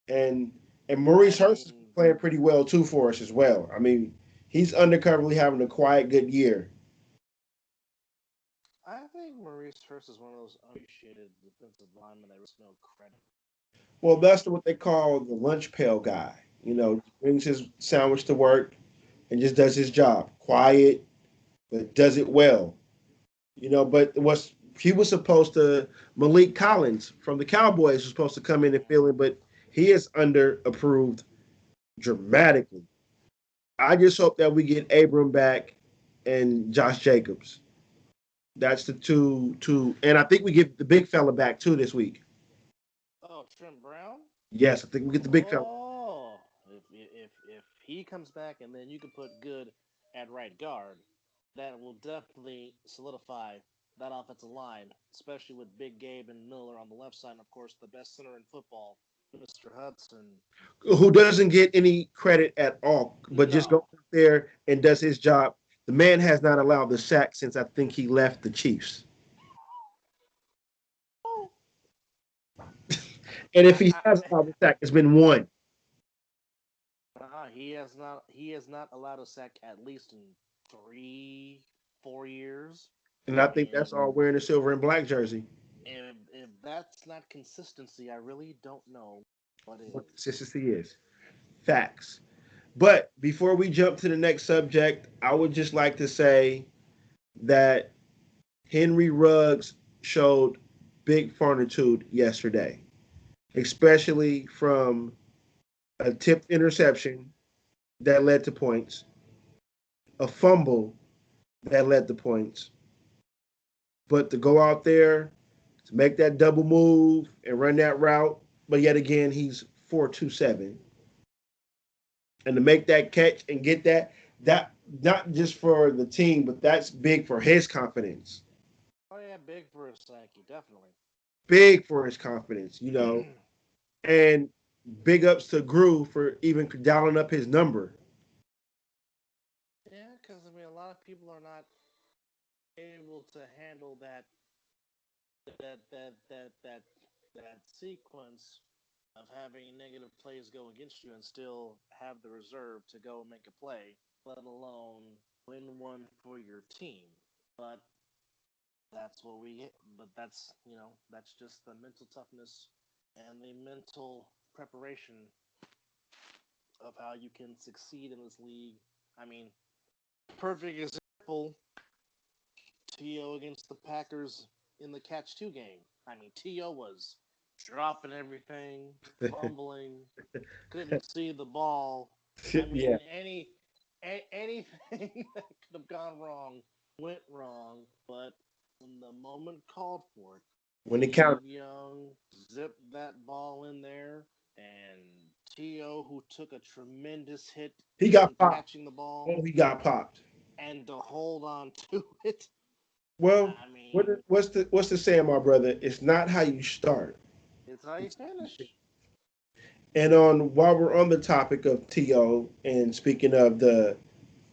S2: and Maurice
S1: I
S2: Hurst is
S1: mean,
S2: playing pretty well too for us as well. I mean, he's undercoverly having a quiet good year.
S1: I think Maurice Hurst is one of those unappreciated defensive linemen that receives no credit.
S2: Well, that's what they call the lunch pail guy. You know, brings his sandwich to work and just does his job. Quiet, but does it well. You know, but what's he was supposed to Malik Collins from the Cowboys was supposed to come in and fill in, but he is under approved dramatically. I just hope that we get Abram back and Josh Jacobs. That's the two, and I think we get the big fella back too this week.
S1: Oh, Trent Brown.
S2: Yes, I think we get the big fella.
S1: Oh, if he comes back, and then you can put good at right guard, that will definitely solidify that offensive line, especially with Big Gabe and Miller on the left side, and of course the best center in football, Mr. Hudson.
S2: Who doesn't get any credit at all, but just goes
S1: No.
S2: out there and does his job. The man has not allowed the sack since I think he left the Chiefs.
S1: Oh,
S2: And if
S1: I,
S2: he
S1: I,
S2: has allowed the sack, it's been one.
S1: he has not. He has not allowed a sack at least in 3, 4 years.
S2: And I think that's
S1: And
S2: all wearing the silver and black jersey.
S1: if that's not consistency, I really don't know what
S2: What
S1: is.
S2: consistency is. Facts. But before we jump to the next subject, I would just like to say that Henry Ruggs showed big fortitude yesterday, especially from a tipped interception that led to points, a fumble that led to points. But to go out there to make that double move and run that route, but yet again, he's 4.27. And to make that catch and get that not just for the team, but that's big for his confidence.
S1: Oh yeah, big for a Sankey, definitely.
S2: Big for his confidence, you know. And big ups to Gru for even dialing up his number.
S1: Yeah, because I mean, a lot of people are not able to handle that that that that that sequence of having negative plays go against you and still have the reserve to go and make a play, let alone win one for your team. But that's what we get. But that's just the mental toughness and the mental preparation of how you can succeed in this league. I mean, perfect example, T.O. against the Packers in the catch two game. I mean, T.O. was dropping everything, fumbling, couldn't see the ball. I
S2: Yeah.
S1: mean, anything that could have gone wrong went wrong. But when the moment called for it,
S2: When it counted,
S1: Steve Young zipped that ball in there, and T.O., who took a tremendous hit
S2: he
S1: in
S2: got popped.
S1: catching the ball
S2: Oh, he got popped.
S1: and to hold on to it,
S2: Well,
S1: I mean,
S2: what's the saying, my brother? It's not how you start.
S1: it's how you finish.
S2: And on while we're on the topic of TO and speaking of the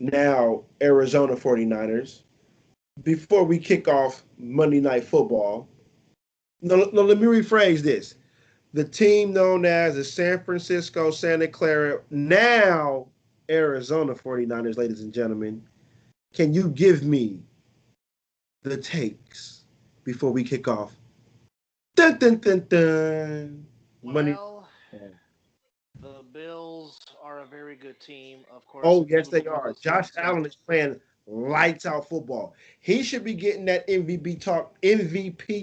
S2: now Arizona 49ers, before we kick off Monday Night Football, no, let me rephrase this. The team known as the San Francisco Santa Clara, now Arizona 49ers, ladies and gentlemen, can you give me the takes before we kick off? Dun, dun, dun, dun. Money.
S1: Well, the Bills are a very good team. Of course,
S2: Oh, yes, they
S1: people
S2: are.
S1: will
S2: Josh
S1: say,
S2: Allen is playing lights out football. He should be getting that MVP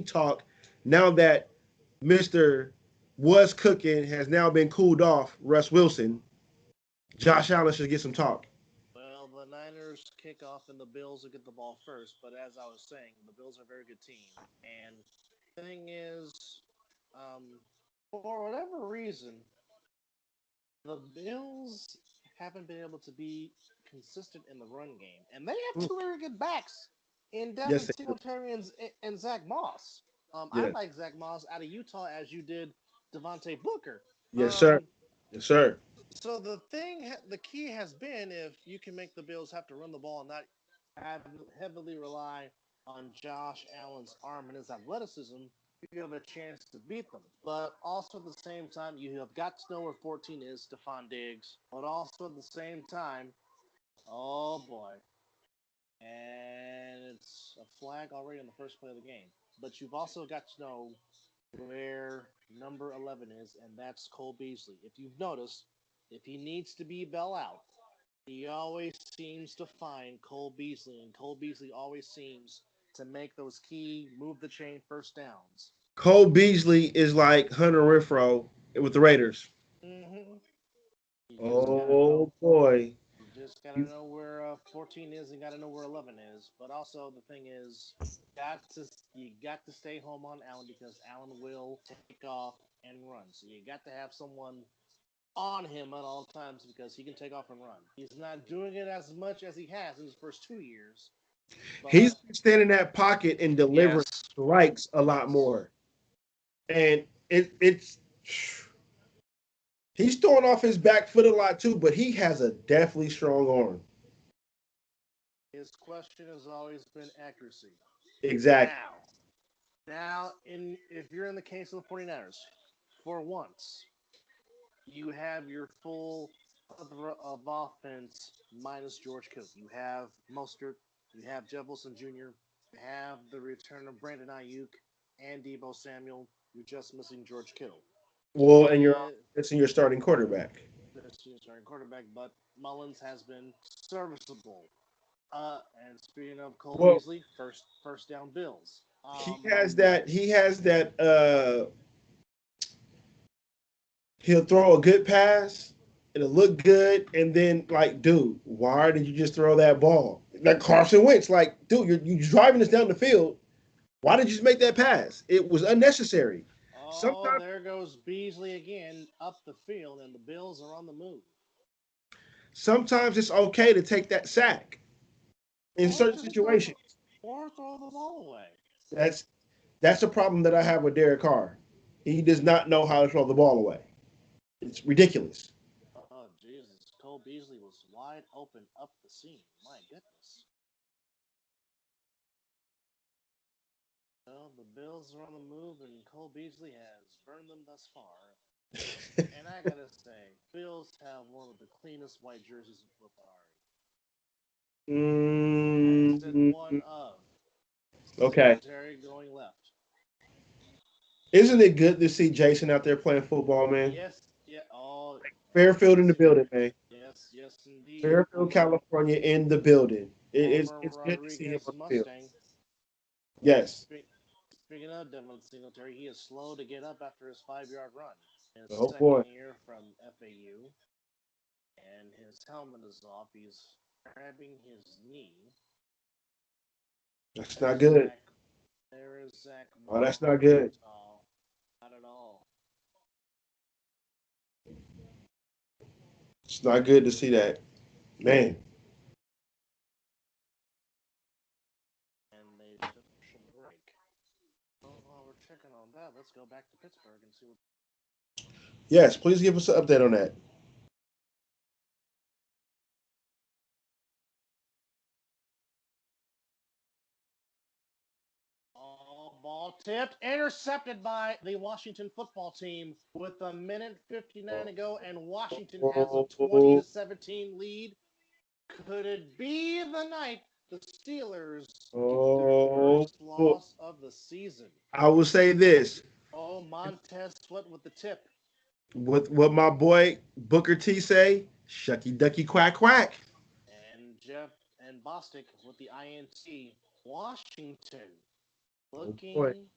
S2: talk now that Mr. Was cooking has now been cooled off, Russ Wilson. Josh Allen should get some talk.
S1: Well, the Niners kick off and the Bills will get the ball first. But as I was saying, the Bills are a very good team. And thing is, um, for whatever reason, the Bills haven't been able to be consistent in the run game, and they have
S2: Mm.
S1: two very good backs in
S2: Yes,
S1: Devin
S2: they do.
S1: Singletary and Zach Moss. I
S2: Yeah.
S1: like Zach Moss out of Utah as you did Devontae Booker.
S2: Yes, sir.
S1: Um,
S2: Yes, sir.
S1: so the key has been if you can make the Bills have to run the ball and not have heavily rely on Josh Allen's arm and his athleticism, you have a chance to beat them. But also at the same time, you have got to know where 14 is, Stephon Diggs. But also at the same time, oh boy, and it's a flag already on the first play of the game. But you've also got to know where number 11 is, and that's Cole Beasley. If you've noticed, if he needs to be bail out, he always seems to find Cole Beasley, and Cole Beasley always seems to make those key move the chain first downs.
S2: Cole Beasley is like Hunter Renfro with the Raiders.
S1: Mm-hmm. You just gotta know.
S2: Oh boy.
S1: You just gotta
S2: You,
S1: know where 14 is, and gotta know where 11 is. But also the thing is, you got to stay home on Allen because Allen will take off and run. So you got to have someone on him at all times because he can take off and run. He's not doing it as much as he has in his first 2 years,
S2: he's
S1: but
S2: been standing in that pocket and delivering
S1: yes,
S2: strikes a lot
S1: yes,
S2: more. And it's he's throwing off his back foot a lot too, but he has a definitely strong arm.
S1: his question has always been accuracy.
S2: Exactly.
S1: Now, in if you're in the case of the 49ers, for once, you have your full of offense minus George Kittle. You have Mostert, you have Jeff Wilson Jr., you have the return of Brandon Ayuk and Debo Samuel. You're just missing George Kittle.
S2: Well, and you're
S1: And
S2: missing your starting quarterback.
S1: there's your starting quarterback, but Mullins has been serviceable. And speaking of Cole
S2: Well,
S1: Beasley, first down Bills.
S2: he has that. He has that. He'll throw a good pass. It'll look good, and then like, dude, why did you just throw that ball? Like Carson Wentz, like, dude, you're driving us down the field. Why did you just make that pass? It was unnecessary.
S1: Oh,
S2: Sometimes,
S1: there goes Beasley again up the field, and the Bills are on the move.
S2: sometimes it's okay to take that sack in
S1: Or
S2: certain
S1: just throw the
S2: situations.
S1: or throw the ball away.
S2: That's that's a problem that I have with Derek Carr. He does not know how to throw the ball away. It's ridiculous.
S1: Oh Jesus! Cole Beasley was wide open up the seam. My goodness. Well, the Bills are on the move, and Cole Beasley has burned them thus far. And I gotta say, Bills have one of the cleanest white jerseys in football. I said
S2: Mm,
S1: one of
S2: okay.
S1: Singletary going left.
S2: Isn't it good to see Jason out there playing football, man?
S1: Yes, yeah. Oh,
S2: Fairfield in the building, man.
S1: yes, yes, indeed.
S2: Fairfield, California in the building.
S1: Former
S2: It's good to see him
S1: Rodriguez
S2: on the field.
S1: Mustang.
S2: Yes.
S1: Speaking of Devin Singletary, he is slow to get up after his 5 yard run. His
S2: Oh boy,
S1: second year from FAU, and his helmet is off. He's grabbing his knee.
S2: that's not
S1: There's
S2: good.
S1: Zach. There is Zach
S2: Oh, that's
S1: Moss
S2: not
S1: from
S2: good.
S1: Utah. Not at all.
S2: It's not good to see that, man.
S1: And they took a commercial break. Well, while we're checking on that, let's go back to Pittsburgh and see what.
S2: Yes, please give us an update on that.
S1: Oh, ball tipped, intercepted by the Washington football team with a minute 59 to go, and Washington has a 20 to
S2: Oh,
S1: 17 lead. Could it be the night the Steelers get their
S2: oh,
S1: first loss of the season?
S2: I will say this:
S1: Oh, Montez Sweat with the tip,
S2: what my boy Booker T say, "Shucky ducky quack quack."
S1: and Jeff and Bostic with the INT. Washington
S2: Oh boy,
S1: looking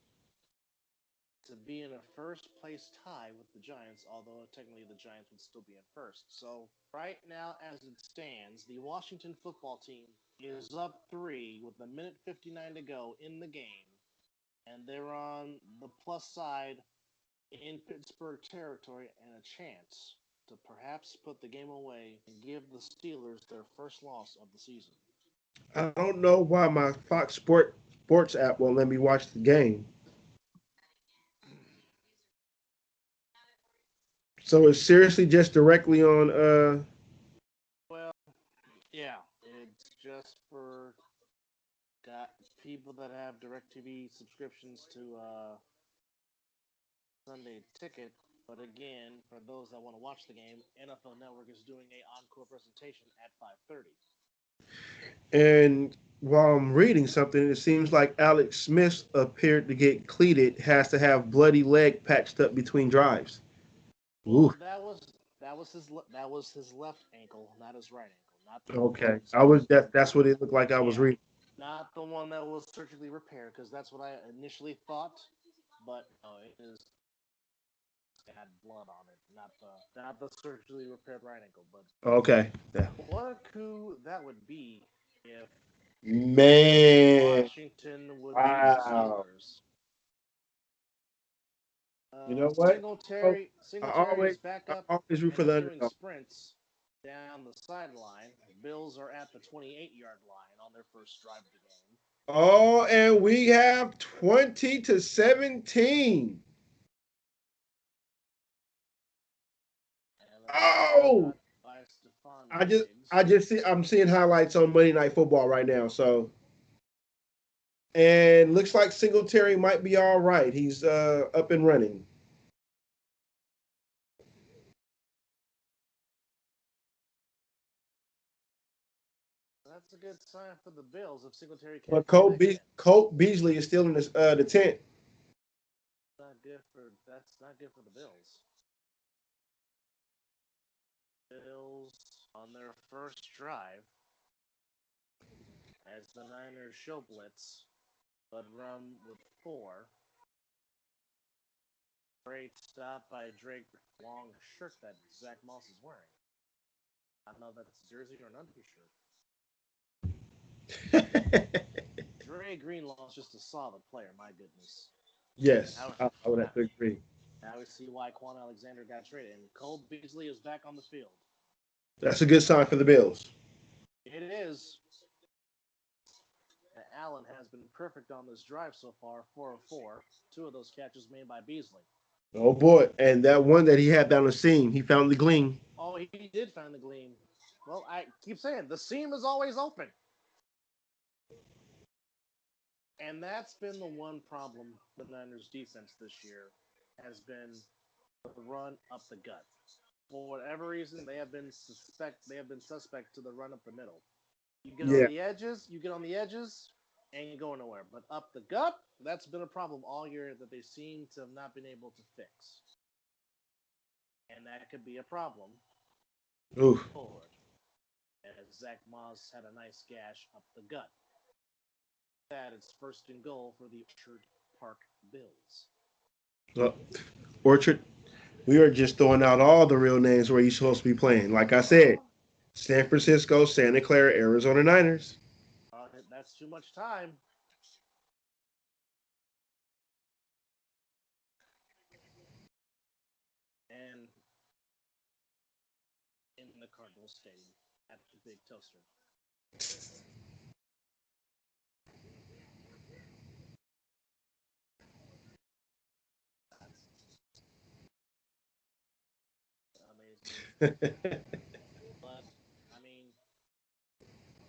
S1: to be in a first place tie with the Giants, although technically the Giants would still be in first. So, right now, as it stands, the Washington football team is up three with a minute 59 to go in the game, and they're on the plus side in Pittsburgh territory and a chance to perhaps put the game away and give the Steelers their first loss of the season.
S2: I don't know why my Sports app won't let me watch the game. So it's seriously just directly on.
S1: Well, yeah, it's just for got people that have DirecTV subscriptions to Sunday Ticket. But again, for those that want to watch the game, NFL Network is doing a encore presentation at 5:30.
S2: And while I'm reading something, it seems like Alex Smith appeared to get cleated, has to have bloody leg patched up between drives. Ooh,
S1: Well, that was his left ankle, not his right ankle, not the one that
S2: okay.
S1: was
S2: I was that's what it looked like I was
S1: yeah,
S2: reading.
S1: not the one that was surgically repaired because that's what I initially thought. But no, it is got blood on it, not the surgically repaired right ankle. But
S2: Okay. Yeah.
S1: what a coup that would be if
S2: Man.
S1: Washington would beat the
S2: Wow.
S1: Steelers.
S2: You know what? Oh,
S1: Singletary is back
S2: I
S1: up
S2: always root
S1: and
S2: for
S1: is
S2: the
S1: doing
S2: underdog.
S1: sprints down the sideline. The Bills are at the 28-yard line on their first drive of the game.
S2: Oh, and we have 20-17.
S1: And the touchdown
S2: Oh,
S1: got by Stephon
S2: I
S1: Diggs.
S2: just see I'm seeing highlights on Monday Night Football right now. So, and looks like Singletary might be all right. He's up and running.
S1: That's a good sign for the Bills if Singletary
S2: But
S1: can't come back in.
S2: Colt Beasley is still in the tent.
S1: That's not good for the Bills. Bills on their first drive as the Niners show blitz, but run with four. Great stop by Drake. Long shirt that Zach Moss is wearing. I don't know if that's a jersey or an undershirt. Dre Greenlaw is just a solid player. My goodness.
S2: Yes,
S1: Now,
S2: I would
S1: now,
S2: have to agree.
S1: now we see why Quan Alexander got traded, and Cole Beasley is back on the field.
S2: That's a good sign for the Bills.
S1: It is. And Allen has been perfect on this drive so far, 4 of 4. Two of those catches made by Beasley.
S2: Oh boy, and that one that he had down the seam, he found the gleam.
S1: Oh, he did find the gleam. Well, I keep saying the seam is always open. And that's been the one problem with the Niners defense this year has been the run up the gut. For whatever reason, they have been suspect to the run up the middle. You get on
S2: Yeah.
S1: the edges, and you go nowhere. But up the gut, that's been a problem all year that they seem to have not been able to fix. And that could be a problem
S2: Ooh.
S1: forward. As Zach Moss had a nice gash up the gut. That it's first and goal for the Orchard Park Bills.
S2: Well, Orchard, we are just throwing out all the real names where you're supposed to be playing. Like I said,
S1: Oh,
S2: San Francisco, Santa Clara, Arizona Niners.
S1: that's too much time. And in the Cardinal Stadium at the Big Toaster. That's amazing. But, I mean,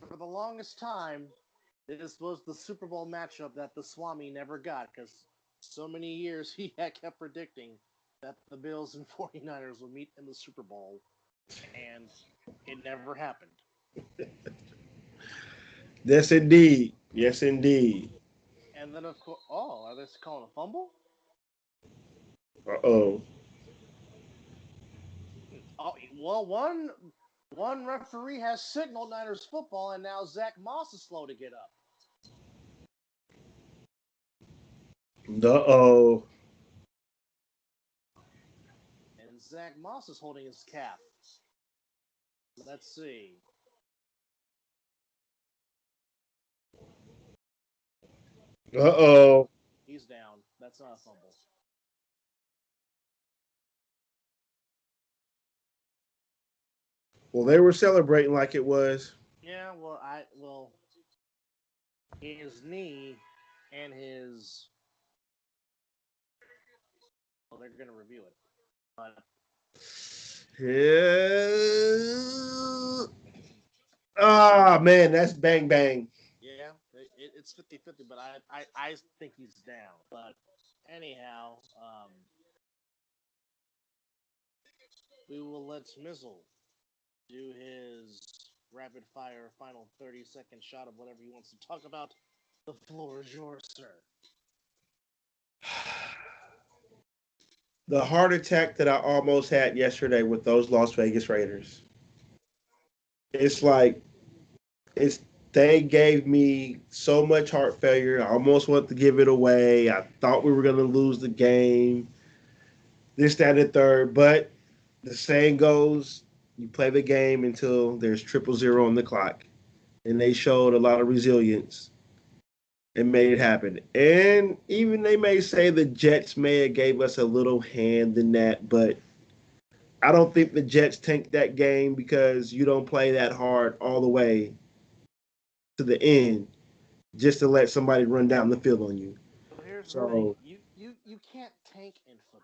S1: for the longest time, this was the Super Bowl matchup that the Swami never got because so many years he had kept predicting that the Bills and 49ers would meet in the Super Bowl, and it never happened.
S2: Yes, indeed. Yes, indeed.
S1: And then, of course, oh, are they calling a fumble?
S2: Uh-oh.
S1: Oh, well, one referee has signaled Niners football, and now Zach Moss is slow to get up.
S2: Uh-oh.
S1: Zach Moss is holding his cap. Let's see.
S2: Uh-oh.
S1: He's down. That's not a fumble.
S2: Well, they were celebrating like it was.
S1: Yeah, well his knee and his well they're gonna review it. But
S2: Yeah. Ah, man, that's bang bang.
S1: yeah, it's 50-50, but I think he's down. But anyhow, we will let Mizzle do his rapid fire final 30-second shot of whatever he wants to talk about. The floor is yours, sir.
S2: The heart attack that I almost had yesterday with those Las Vegas Raiders. It's like it's they gave me so much heart failure. I almost wanted to give it away. I thought we were gonna lose the game. This, that, and the third. But the saying goes, you play the game until there's 000 on the clock. And they showed a lot of resilience and made it happen. And even they may say the Jets may have gave us a little hand in that, but I don't think the Jets tank that game because you don't play that hard all the way to the end just to let somebody run down the field on you.
S1: So here's the thing:
S2: So
S1: you can't tank in football.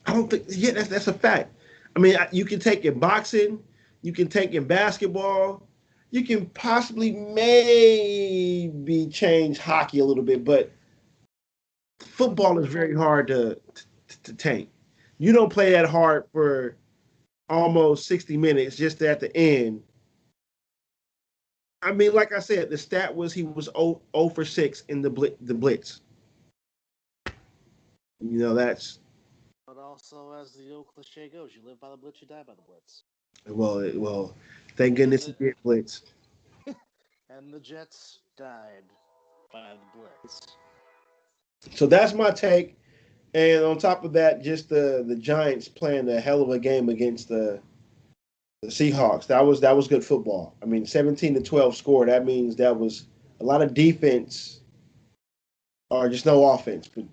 S2: I don't think, yeah, that's a fact. I mean, you can take in boxing, you can take in basketball, you can possibly maybe change hockey a little bit, but football is very hard to tank. You don't play that hard for almost 60 minutes just at the end. I mean, like I said, the stat was he was 0 for 6 in the blitz. You know, that's,
S1: But also, as the old cliche goes, you live by the blitz, you die by the blitz.
S2: well, thank
S1: And
S2: goodness he
S1: the
S2: did blitz.
S1: and the Jets died by the blitz.
S2: So that's my take. And on top of that, just the Giants playing a hell of a game against the Seahawks. That was good football. I mean, 17-12 score. That means that was a lot of defense or just no offense. But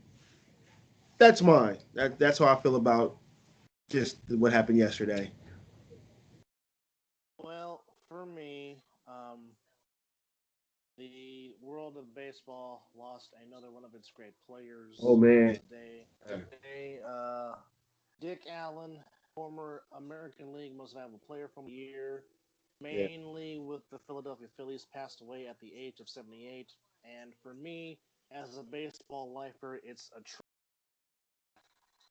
S2: that's mine. That's how I feel about just what happened yesterday.
S1: Well, for me, the world of baseball lost another one of its great
S2: Oh
S1: players
S2: man.
S1: today. Dick Allen, former American League Most Valuable Player from the year,
S2: Yeah.
S1: mainly with the Philadelphia Phillies, passed away at the age of 78. And for me, as a baseball lifer, it's a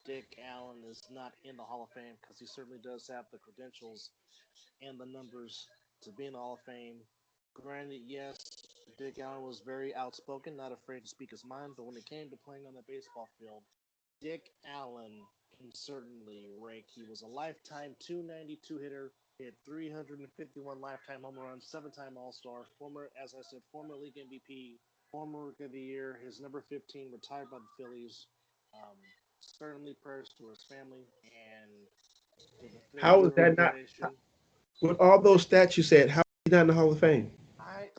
S1: Dick Allen is not in the Hall of Fame because he certainly does have the credentials and the numbers to be in the Hall of Fame. Granted, yes, Dick Allen was very outspoken, not afraid to speak his mind, but when it came to playing on the baseball field, Dick Allen can certainly rank. He was a lifetime 292 hitter, hit 351 lifetime home runs, seven-time All-Star, former, as I said, former league MVP, former Rookie of the Year. His number 15 retired by the Phillies. Um, certainly prayers to his family and to the Phillies
S2: How is that not
S1: organization.
S2: with all those stats you said? How is he not in the Hall of Fame?
S1: I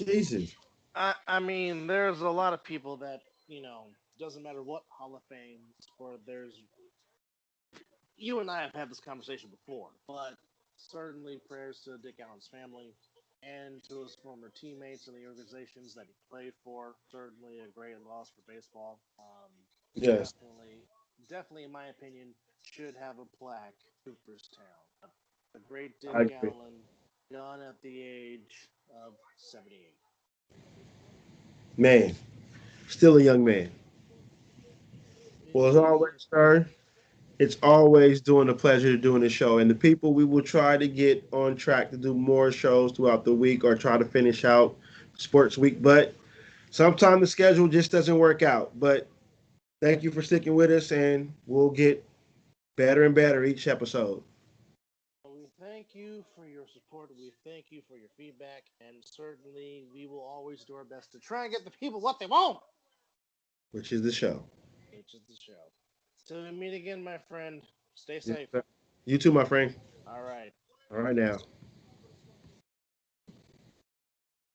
S2: Jesus.
S1: I mean, there's a lot of people that doesn't matter what Hall of Fame sport. There's you and I have had this conversation before, but certainly prayers to Dick Allen's family and to his former teammates and the organizations that he played for. Certainly a great loss for baseball.
S2: Yes,
S1: Definitely, in my opinion, should have a plaque. Cooperstown. The great
S2: I
S1: Dick
S2: agree.
S1: Allen, gone at the age of 78.
S2: Man, still a young man. Well, as
S1: Indeed.
S2: always, sir, it's always doing a pleasure doing the show. And the people we will try to get on track to do more shows throughout the week or try to finish out sports week. But sometimes the schedule just doesn't work out. But thank you for sticking with us, and we'll get better and better each episode,
S1: We thank you for your support. We thank you for your feedback. And certainly, we will always do our best to try and get the people what they want,
S2: which is the show.
S1: which is the show. Till we meet again, my friend. Stay
S2: Yes,
S1: safe.
S2: sir. You too, my friend.
S1: All right.
S2: All right now.